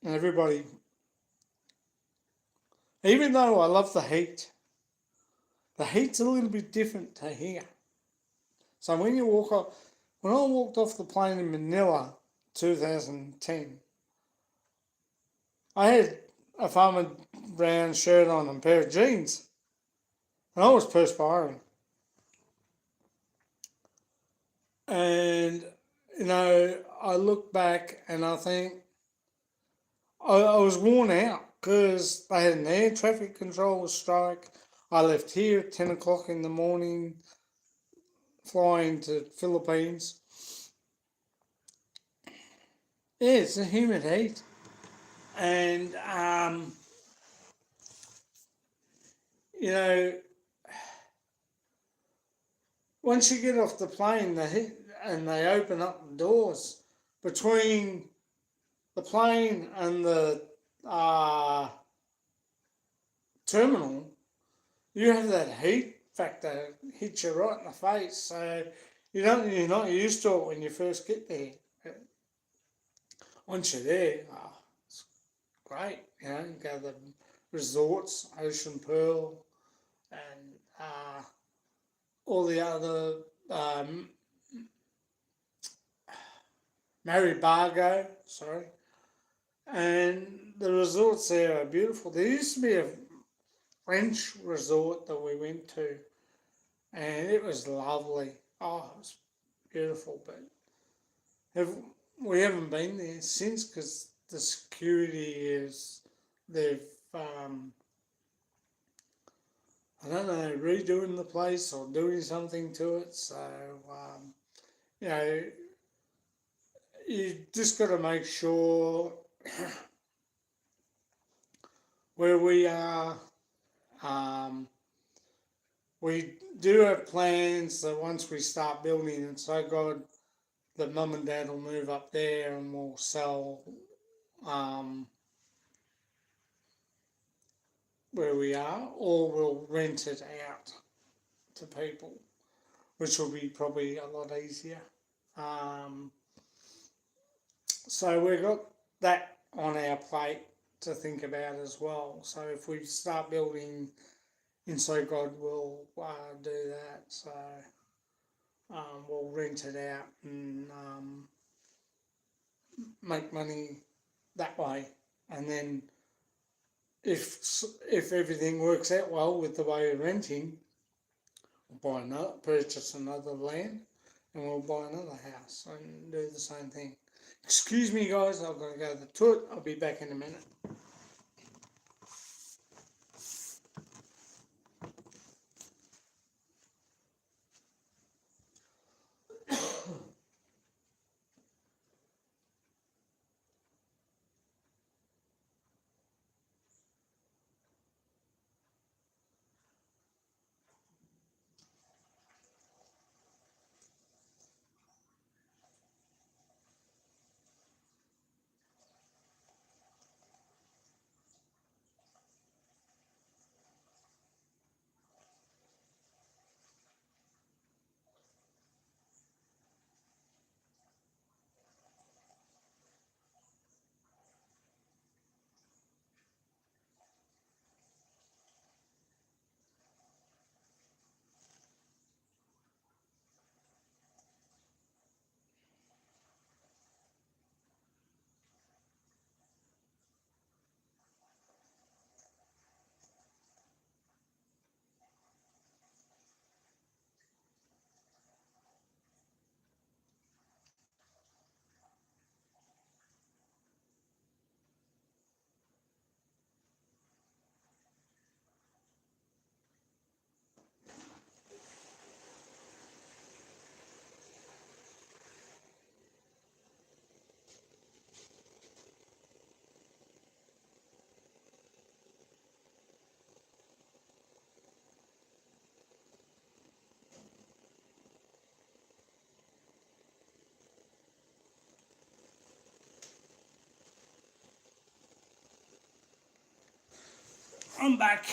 A: and everybody. Even though I love the heat's a little bit different to here. So when you walk off, when I walked off the plane in Manila, 2010, I had a Farmer Brown shirt on and a pair of jeans, and I was perspiring. And you know, I look back and I think I was worn out because they had an air traffic control strike. I left here at 10 o'clock in the morning, flying to Philippines. Yeah, it's a humid heat. And, you know, once you get off the plane and they open up the doors between the plane and the terminal, you have that heat factor hit you right in the face. So you're not used to it when you first get there. But once you're there, it's great. You know, you go to the resorts, Ocean Pearl, and all the other Maribago, sorry, and the resorts there are beautiful. There used to be a French resort that we went to, and it was lovely. Oh, it was beautiful, but have, we haven't been there since because the security is they've I don't know redoing the place or doing something to it. So you know you just got to make sure where we are. Um, we do have plans that once we start building it, so God, that mum and dad will move up there and we'll sell um, where we are, or we'll rent it out to people, which will be probably a lot easier. Um, so we've got that on our plate to think about as well. So if we start building in So God, we'll do that. So we'll rent it out and make money that way. And then if everything works out well with the way we're renting, we'll purchase another land, and we'll buy another house and do the same thing. Excuse me, guys, I've got to go to the toilet. I'll be back in a minute. I'm back.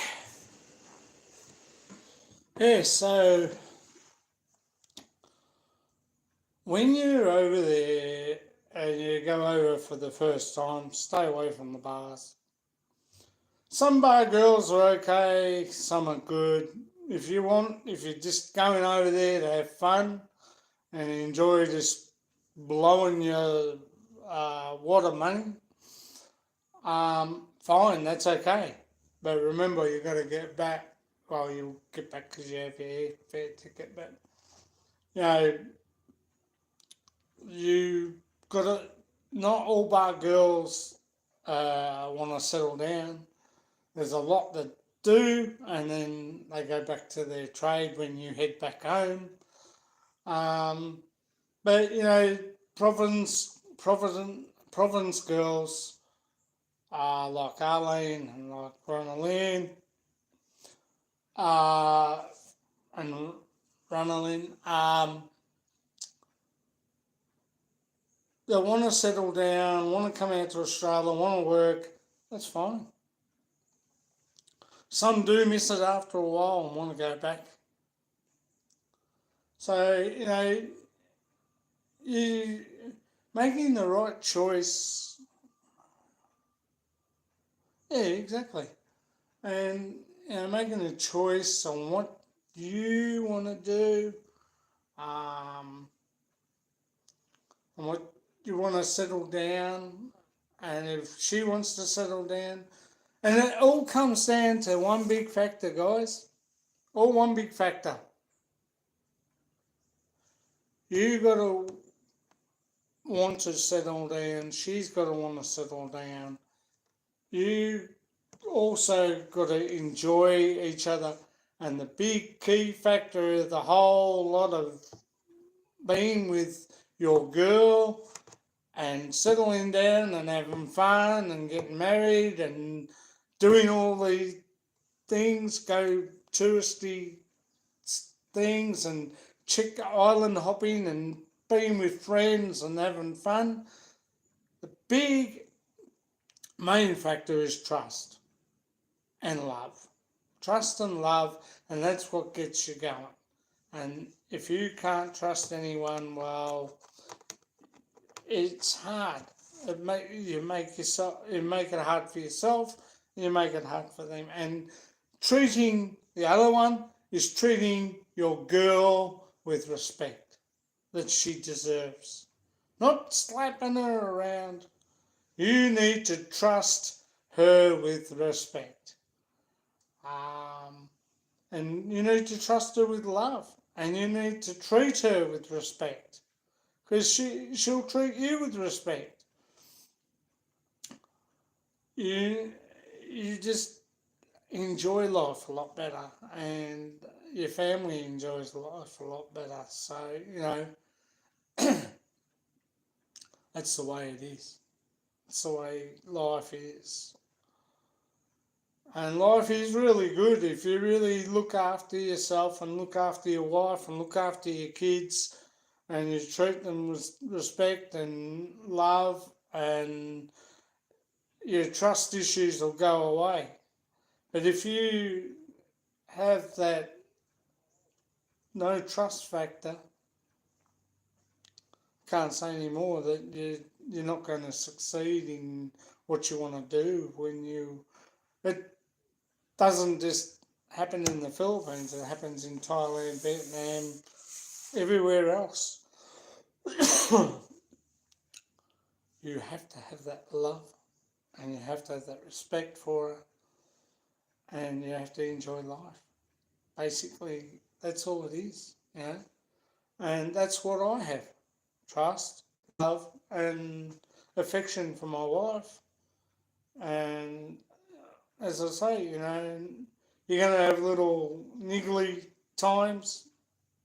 A: Yeah, so when you're over there and you go over for the first time, stay away from the bars. Some bar girls are okay, some are good. If you're just going over there to have fun and enjoy just blowing your wad of money, fine, that's okay. But remember, you've got to get back. Well, you'll get back because you have your airfare ticket. But you know, you got to. Not all bar girls want to settle down. There's a lot that do, and then they go back to their trade when you head back home. But you know, province girls like Arlene and like Ronaldine, uh, and Ronaldine, they want to settle down, want to come out to Australia, want to work. That's fine. Some do miss it after a while and want to go back. So you know, you making the right choice. Yeah, exactly. And you know, making a choice on what you want to do, and what you want to settle down, and if she wants to settle down, and it all comes down to one big factor, guys. All one big factor. You got to want to settle down. She's got to want to settle down. You also got to enjoy each other. And the big key factor of the whole lot of being with your girl and settling down and having fun and getting married and doing all these things, go touristy things and chick island hopping and being with friends and having fun. The big main factor is trust and love. Trust and love, and that's what gets you going. And if you can't trust anyone, well, it's hard. You make it hard for yourself, you make it hard for them. And treating the other one is treating your girl with respect that she deserves. Not slapping her around. You need to trust her with respect. And you need to trust her with love. And you need to treat her with respect. Because she'll treat you with respect. You just enjoy life a lot better. And your family enjoys life a lot better. So, you know, that's the way it is. That's the way life is. And life is really good if you really look after yourself and look after your wife and look after your kids and you treat them with respect and love, and your trust issues will go away. But if you have that no trust factor, can't say anymore that you're not going to succeed in what you want to do when you... It doesn't just happen in the Philippines, it happens in Thailand, Vietnam, everywhere else. You have to have that love and you have to have that respect for it and you have to enjoy life. Basically, that's all it is, you know. And that's what I have. Trust, love and affection for my wife. And as I say, you know, you're going to have little niggly times,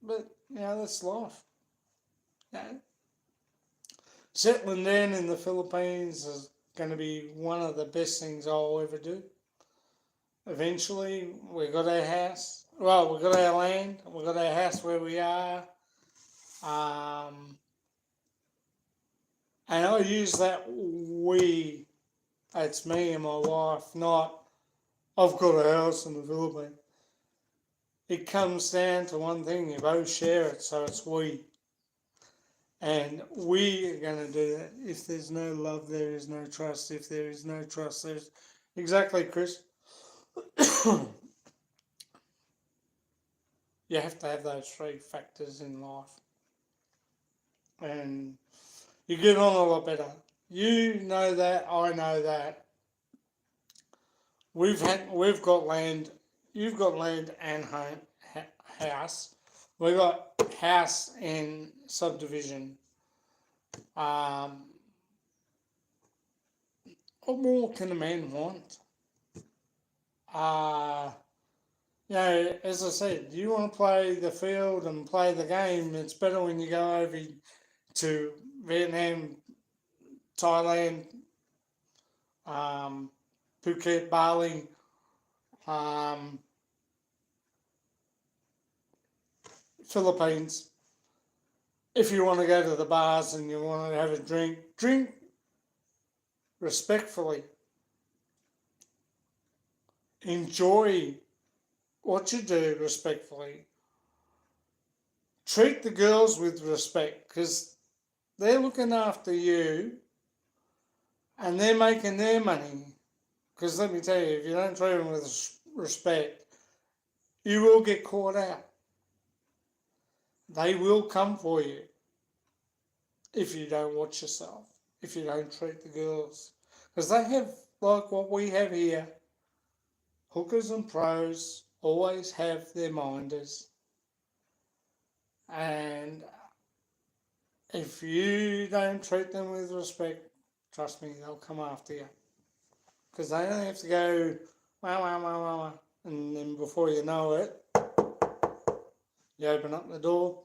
A: but, you know, that's life. You know? Settling down in the Philippines is going to be one of the best things I'll ever do. Eventually, we got our house. Well, we got our land. We got our house where we are. And I use that we. It's me and my wife, not I've got a house in the Philippines. It comes down to one thing, you both share it, so it's we. And we are going to do that. If there's no love, there is no trust. If there is no trust, there's... Exactly, Chris. You have to have those three factors in life. And you get on a lot better. You know that, I know that. We've got land. You've got land and house. We've got house and subdivision. What more can a man want? As I said, you want to play the field and play the game. It's better when you go over to Vietnam, Thailand, Phuket, Bali, Philippines. If you want to go to the bars and you want to have a drink, drink respectfully. Enjoy what you do respectfully. Treat the girls with respect because they're looking after you and they're making their money. Because let me tell you, if you don't treat them with respect, you will get caught out. They will come for you if you don't watch yourself, if you don't treat the girls. Because they have, like what we have here, hookers and pros always have their minders. And if you don't treat them with respect, trust me, they'll come after you. Because they don't have to go, wah, wah, wah, wah, wah. And then before you know it, you open up the door,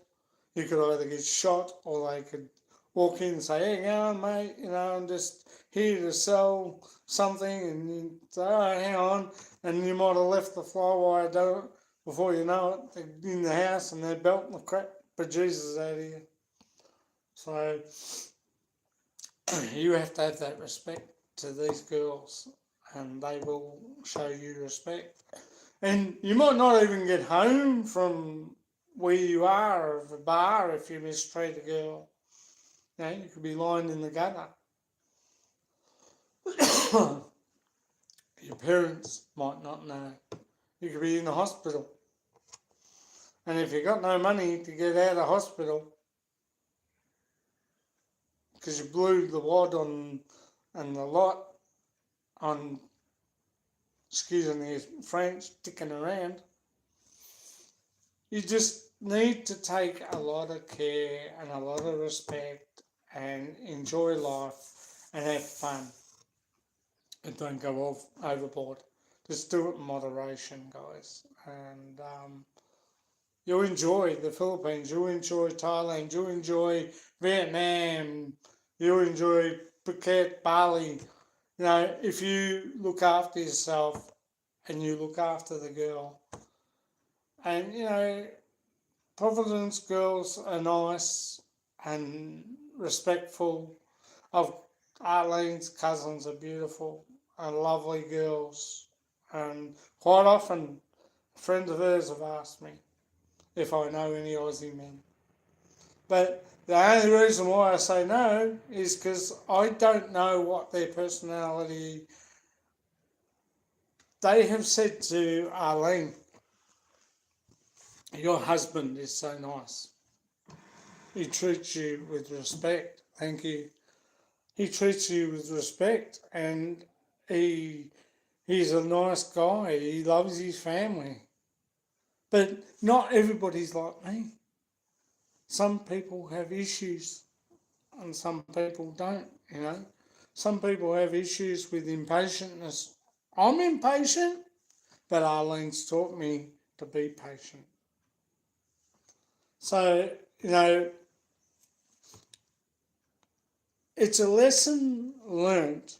A: you could either get shot or they could walk in and say, hey, go on, mate, I'm just here to sell something. And you say, oh, hang on. And you might have left the flywire door before you know it, they're in the house and they're belting the crap bejesus out of you. So you have to have that respect to these girls and they will show you respect. And you might not even get home from where you are of a bar if you mistreat a girl. You could be lying in the gutter. Your parents might not know. You could be in the hospital. And if you've got no money to get out of hospital because you blew the wad on and the lot on, excuse me, French, ticking around, you just need to take a lot of care and a lot of respect and enjoy life and have fun. And don't go off overboard. Just do it in moderation, guys. And you'll enjoy the Philippines, you'll enjoy Thailand, you'll enjoy Vietnam, you'll enjoy Phuket, Bali. If you look after yourself and you look after the girl. And, Providence girls are nice and respectful. Arlene's cousins are beautiful and lovely girls. And quite often, friends of hers have asked me if I know any Aussie men. But the only reason why I say no is because I don't know what their personality... They have said to Arlene, your husband is so nice. He treats you with respect. Thank you. He treats you with respect and he's a nice guy. He loves his family. But not everybody's like me. Some people have issues and some people don't, Some people have issues with impatientness. I'm impatient, but Arlene's taught me to be patient. So, it's a lesson learnt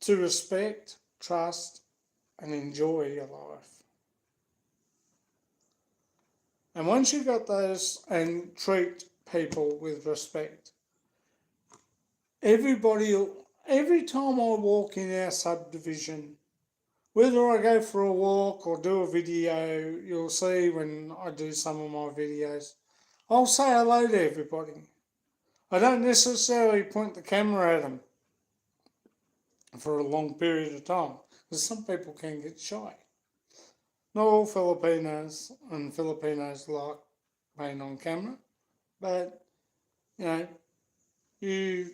A: to respect, trust, and enjoy your life. And once you've got those and treat people with respect, every time I walk in our subdivision, whether I go for a walk or do a video, you'll see when I do some of my videos, I'll say hello to everybody. I don't necessarily point the camera at them for a long period of time, because some people can get shy. Not all Filipinos and Filipinos like being on camera, but you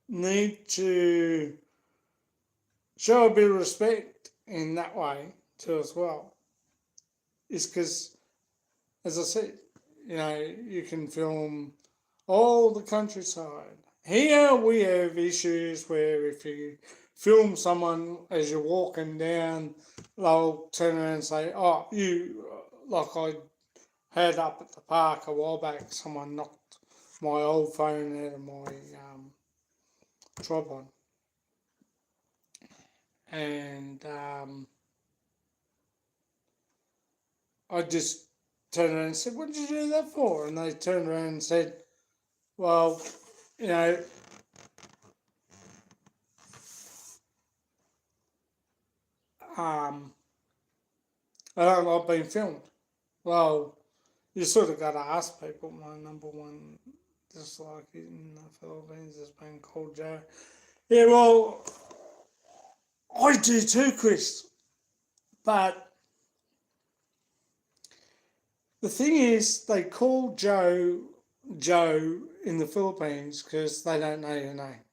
A: need to show a bit of respect in that way too as well. It's because, as I said, you can film all the countryside. Here we have issues where if you film someone as you're walking down, they'll turn around and say, oh, like I had up at the park a while back, someone knocked my old phone out of my tripod. And I just turned around and said, what did you do that for? And they turned around and said, well, I don't like being filmed. Well, you sort of got to ask people. My number one dislike in the Philippines has been called Joe. Yeah, well, I do too, Chris. But the thing is, they call Joe in the Philippines because they don't know your name.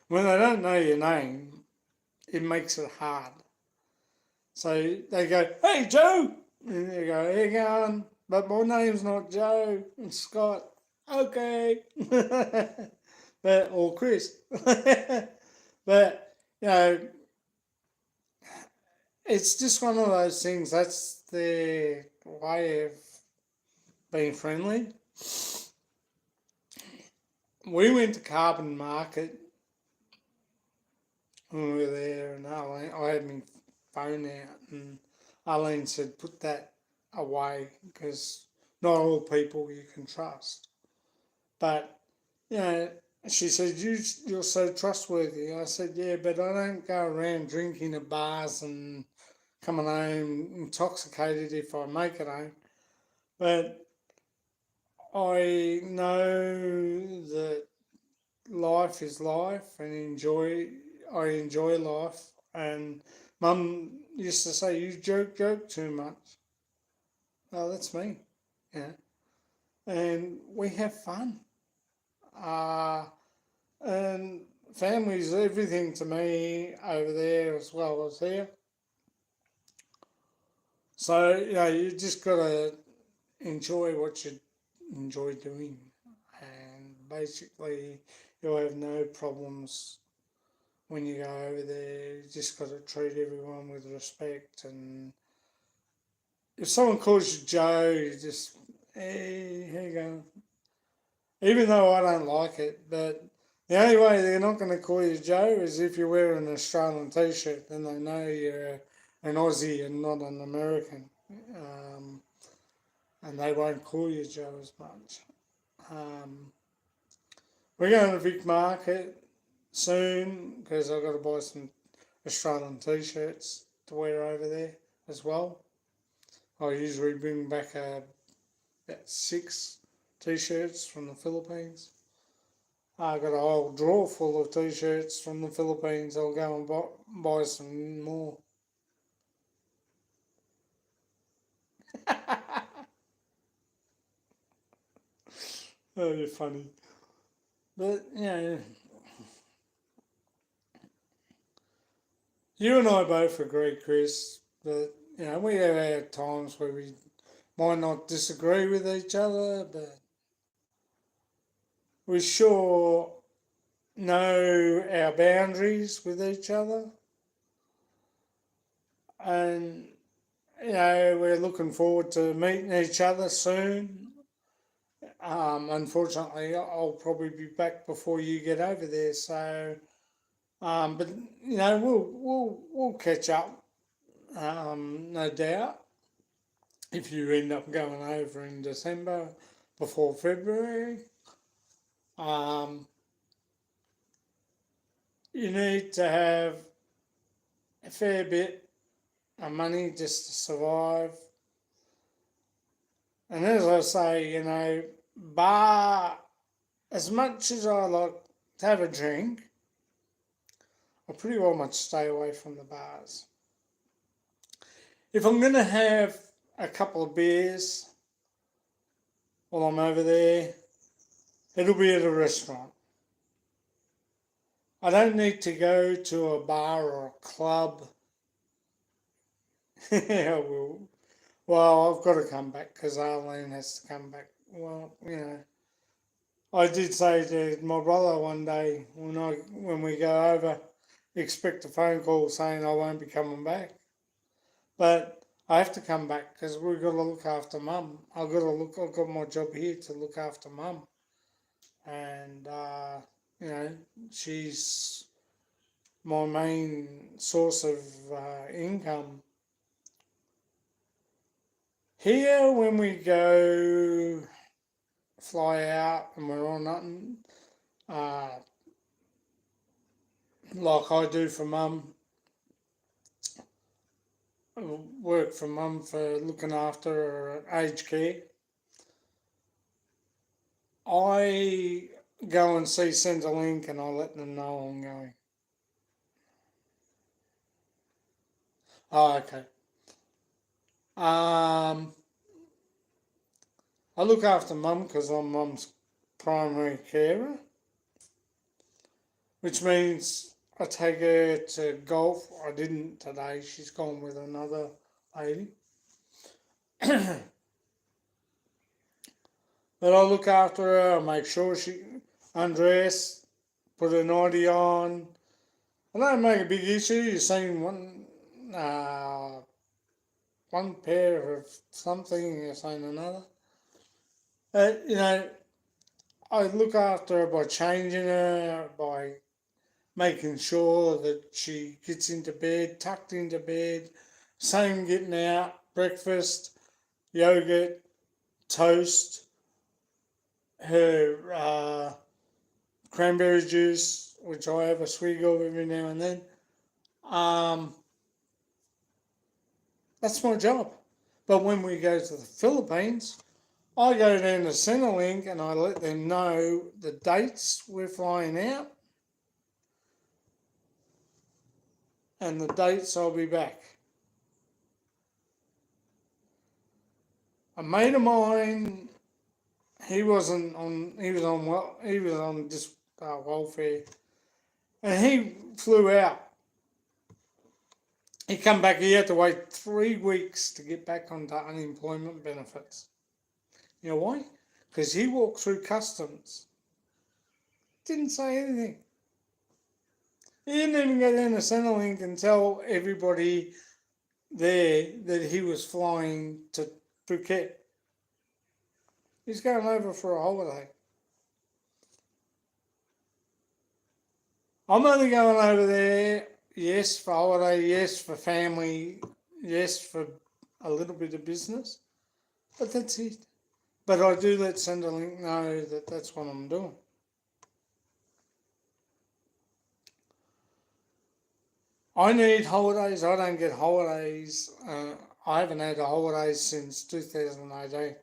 A: When they don't know your name, it makes it hard. So they go, hey, Joe. And you go, how you going? But my name's not Joe, it's Scott. Okay. Or Chris. But, it's just one of those things. That's their way of being friendly. We went to Carbon Market when we were there, and I had my phone out, and Arlene said, put that away, because not all people you can trust. But, she said, you're so trustworthy. I said, yeah, but I don't go around drinking at bars and coming home intoxicated if I make it home. But I know that life is life, and I enjoy life. And Mum used to say, you joke too much. Oh, that's me. And we have fun. And family's everything to me over there as well as here. So, you just got to enjoy what you enjoy doing. And basically, you'll have no problems when you go over there. You just got to treat everyone with respect. And if someone calls you Joe, you just, hey, here you go. Even though I don't like it, but the only way they're not going to call you Joe is if you're wearing an Australian t-shirt, then they know you're an Aussie and not an American. And they won't call you Joe as much. We're going to Vic Market soon because I've got to buy some Australian t-shirts to wear over there as well. I usually bring back about 6 t-shirts from the Philippines. I've got a whole drawer full of t-shirts from the Philippines. I'll go and buy some more. Oh, you're funny. But, you and I both agree, Chris, that, we have our times where we might not disagree with each other, but we sure know our boundaries with each other. And, we're looking forward to meeting each other soon. Unfortunately, I'll probably be back before you get over there. So, but we'll catch up, no doubt. If you end up going over in December before February, you need to have a fair bit of money just to survive. And as I say, bar, as much as I like to have a drink, I pretty well much stay away from the bars. If I'm going to have a couple of beers while I'm over there, it'll be at a restaurant. I don't need to go to a bar or a club. Yeah, well, I've got to come back because Arlene has to come back. Well, I did say to my brother one day when we go over, expect a phone call saying I won't be coming back. But I have to come back because we've got to look after Mum. I've got my job here to look after Mum, and she's my main source of income. Here, when we go fly out and we're on nothing, like I do for Mum, work for Mum for looking after her aged care. I go and see Centrelink and I let them know I'm going. Oh, okay. I look after Mum because I'm Mum's primary carer, which means I take her to golf. I didn't today. She's gone with another lady. But I look after her. I make sure she undress, put her nightie on. I don't make a big issue. You've seen one pair of something, you're saying another. I look after her by changing her, by making sure that she gets into bed, tucked into bed, same getting out, breakfast, yogurt, toast, her cranberry juice, which I have a swig of every now and then. That's my job. But when we go to the Philippines, I go down to Centrelink and I let them know the dates we're flying out and the dates I'll be back. A mate of mine, he was on just welfare, and he flew out. He come back. He had to wait 3 weeks to get back onto unemployment benefits. You know why? Because he walked through customs. Didn't say anything. He didn't even go down to Centrelink and tell everybody there that he was flying to Phuket. He's going over for a holiday. I'm only going over there, yes, for holiday, yes, for family, yes, for a little bit of business, but that's it. But I do let Centrelink know that that's what I'm doing. I need holidays. I don't get holidays. I haven't had a holiday since 2018.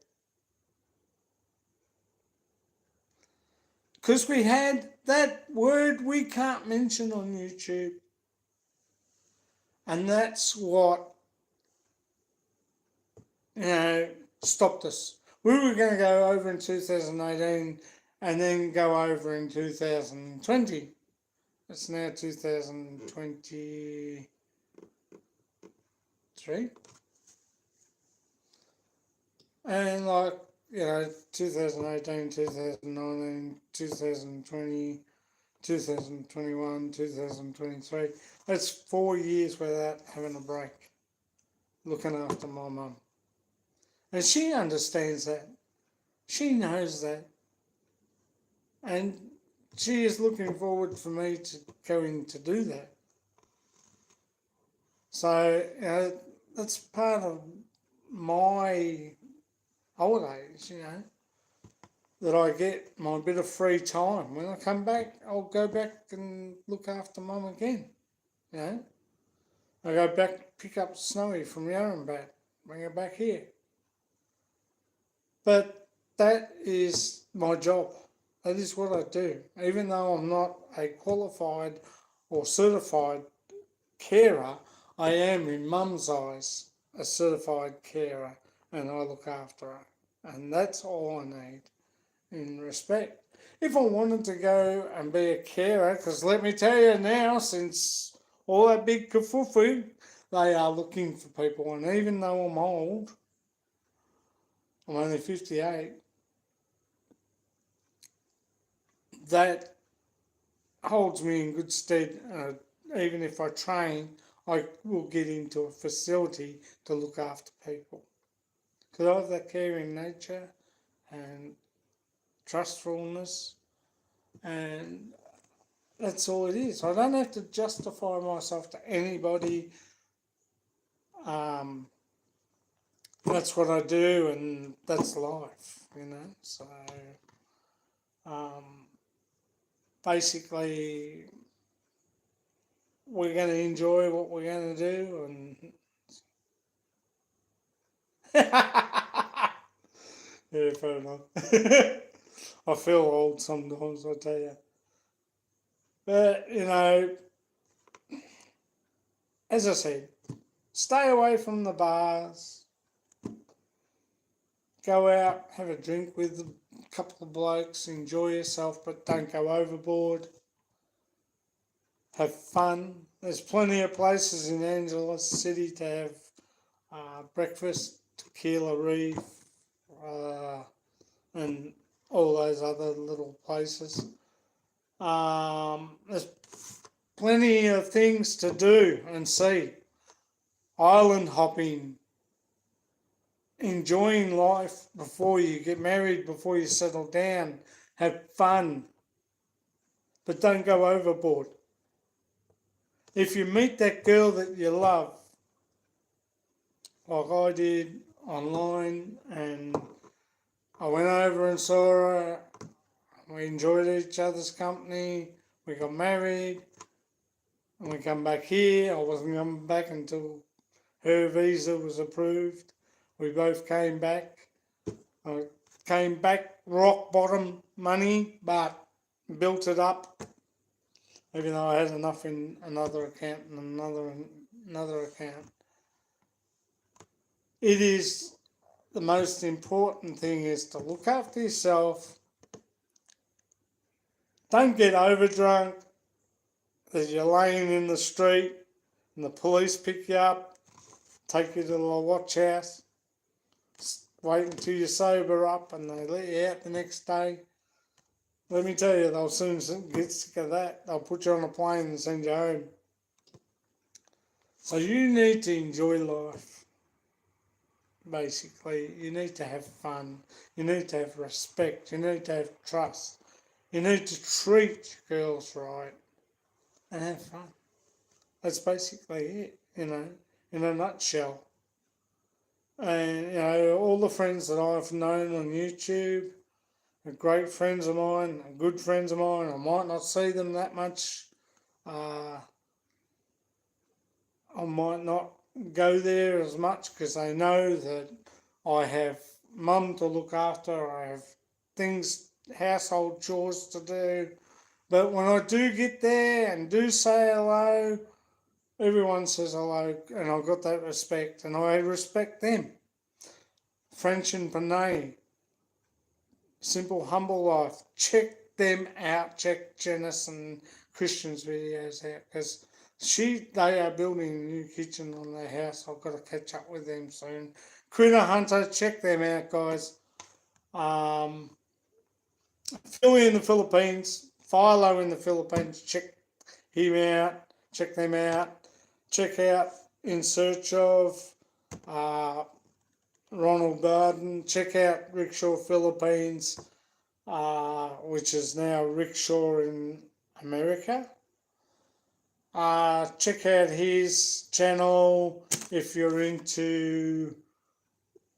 A: Because we had that word we can't mention on YouTube. And that's what, stopped us. We were going to go over in 2018 and then go over in 2020. It's now 2023. And 2018, 2019, 2020, 2021, 2023. That's 4 years without having a break, looking after my mum. And she understands that. She knows that. And she is looking forward for me to going to do that. So, that's part of my holidays, that I get my bit of free time. When I come back, I'll go back and look after Mum again, I go back, pick up Snowy from Yarrambat, bring her back here. But that is my job. That is what I do. Even though I'm not a qualified or certified carer, I am in Mum's eyes a certified carer, and I look after her. And that's all I need in respect. If I wanted to go and be a carer, because let me tell you now, since all that big kerfuffle, they are looking for people. And even though I'm old, I'm only 58, that holds me in good stead. Even if I train, I will get into a facility to look after people. Because I have that caring nature and trustfulness, and that's all it is. I don't have to justify myself to anybody. That's what I do, and that's life, So, basically, we're going to enjoy what we're going to do, and yeah, fair enough. I feel old sometimes, I tell you. But, as I said, stay away from the bars. Go out, have a drink with a couple of blokes, enjoy yourself, but don't go overboard. Have fun. There's plenty of places in Angeles City to have breakfast, Tequila Reef, and all those other little places. There's plenty of things to do and see. Island hopping, enjoying life before you get married, before you settle down. Have fun, but don't go overboard. If you meet that girl that you love, like I did online, and I went over and saw her, we enjoyed each other's company, we got married, and we come back here. I wasn't coming back until her visa was approved. We both came back. I came back rock bottom money, but built it up, even though I had enough in another account and another account. It is the most important thing is to look after yourself. Don't get overdrunk that you're laying in the street and the police pick you up, take you to the watch house, wait until you sober up and they let you out the next day. Let me tell you, they'll soon get sick of that. They'll put you on a plane and send you home. So you need to enjoy life. Basically, you need to have fun. You need to have respect. You need to have trust. You need to treat girls right and have fun. That's basically it, in a nutshell. And, all the friends that I've known on YouTube are great friends of mine, good friends of mine. I might not see them that much. I might not go there as much because they know that I have mum to look after, I have household chores to do. But when I do get there and do say hello, everyone says hello, and I've got that respect, and I respect them. French and Panay, Simple Humble Life. Check them out. Check Janice and Christian's videos out, because they are building a new kitchen on their house. I've got to catch up with them soon. Critter Hunter, check them out, guys. Philly in the Philippines, Philo in the Philippines, check him out. Check them out. Check out In Search Of, Ronald Barden. Check out Rickshaw Philippines, which is now Rickshaw in America. Check out his channel if you're into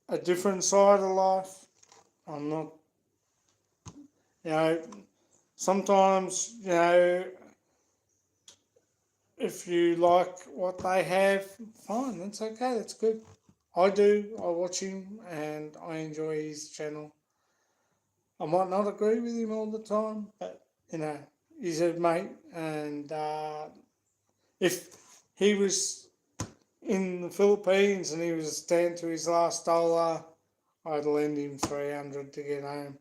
A: a different side of life. I'm not, sometimes, if you like what they have, fine, that's okay, that's good. I do, I watch him and I enjoy his channel. I might not agree with him all the time, but he's a mate, and if he was in the Philippines and he was down to his last dollar, I'd lend him 300 to get home.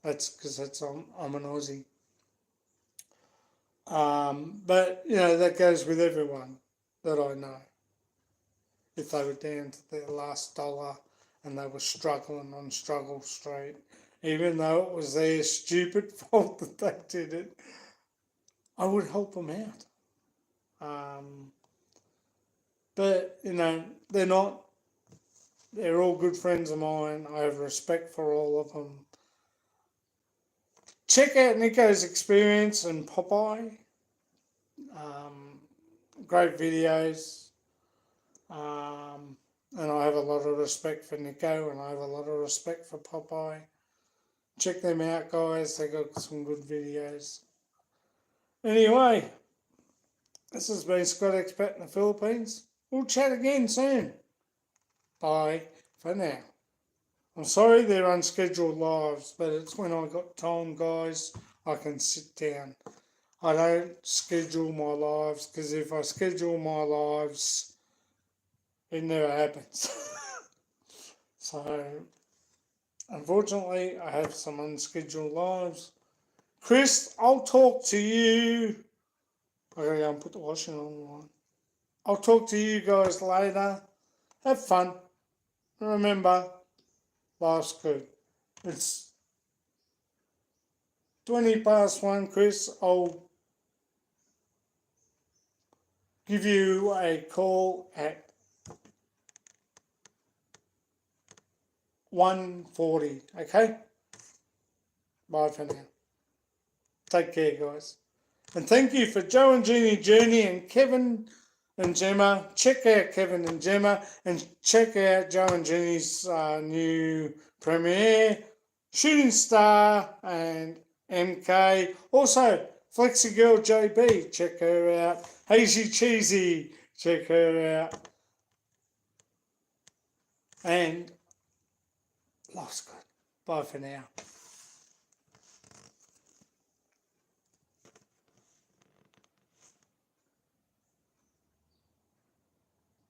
A: That's because I'm an Aussie. But that goes with everyone that I know. If they were down to their last dollar and they were struggling on Struggle Street, even though it was their stupid fault that they did it, I would help them out. But they're all good friends of mine. I have respect for all of them. Check out Nico's experience and Popeye. Great videos. And I have a lot of respect for Nico, and I have a lot of respect for Popeye. Check them out, guys. They got some good videos. Anyway, this has been Scott Expat in the Philippines. We'll chat again soon. Bye for now. I'm sorry they're unscheduled lives, but it's when I got time, guys, I can sit down. I don't schedule my lives, because if I schedule my lives, it never happens. So, unfortunately, I have some unscheduled lives. Chris, I'll talk to you. I gotta go and put the washing on. I'll talk to you guys later. Have fun. Remember, life's good. It's 1:20, Chris. I'll give you a call at 1:40. Okay? Bye for now. Take care, guys. And thank you for Joe and Jeannie Journey and Kevin and Gemma. Check out Kevin and Gemma, and check out Joe and Jeannie's new premiere, Shooting Star and MK. Also, Flexi Girl JB, check her out. Hazy Cheesy, check her out. And life's good. Bye for now.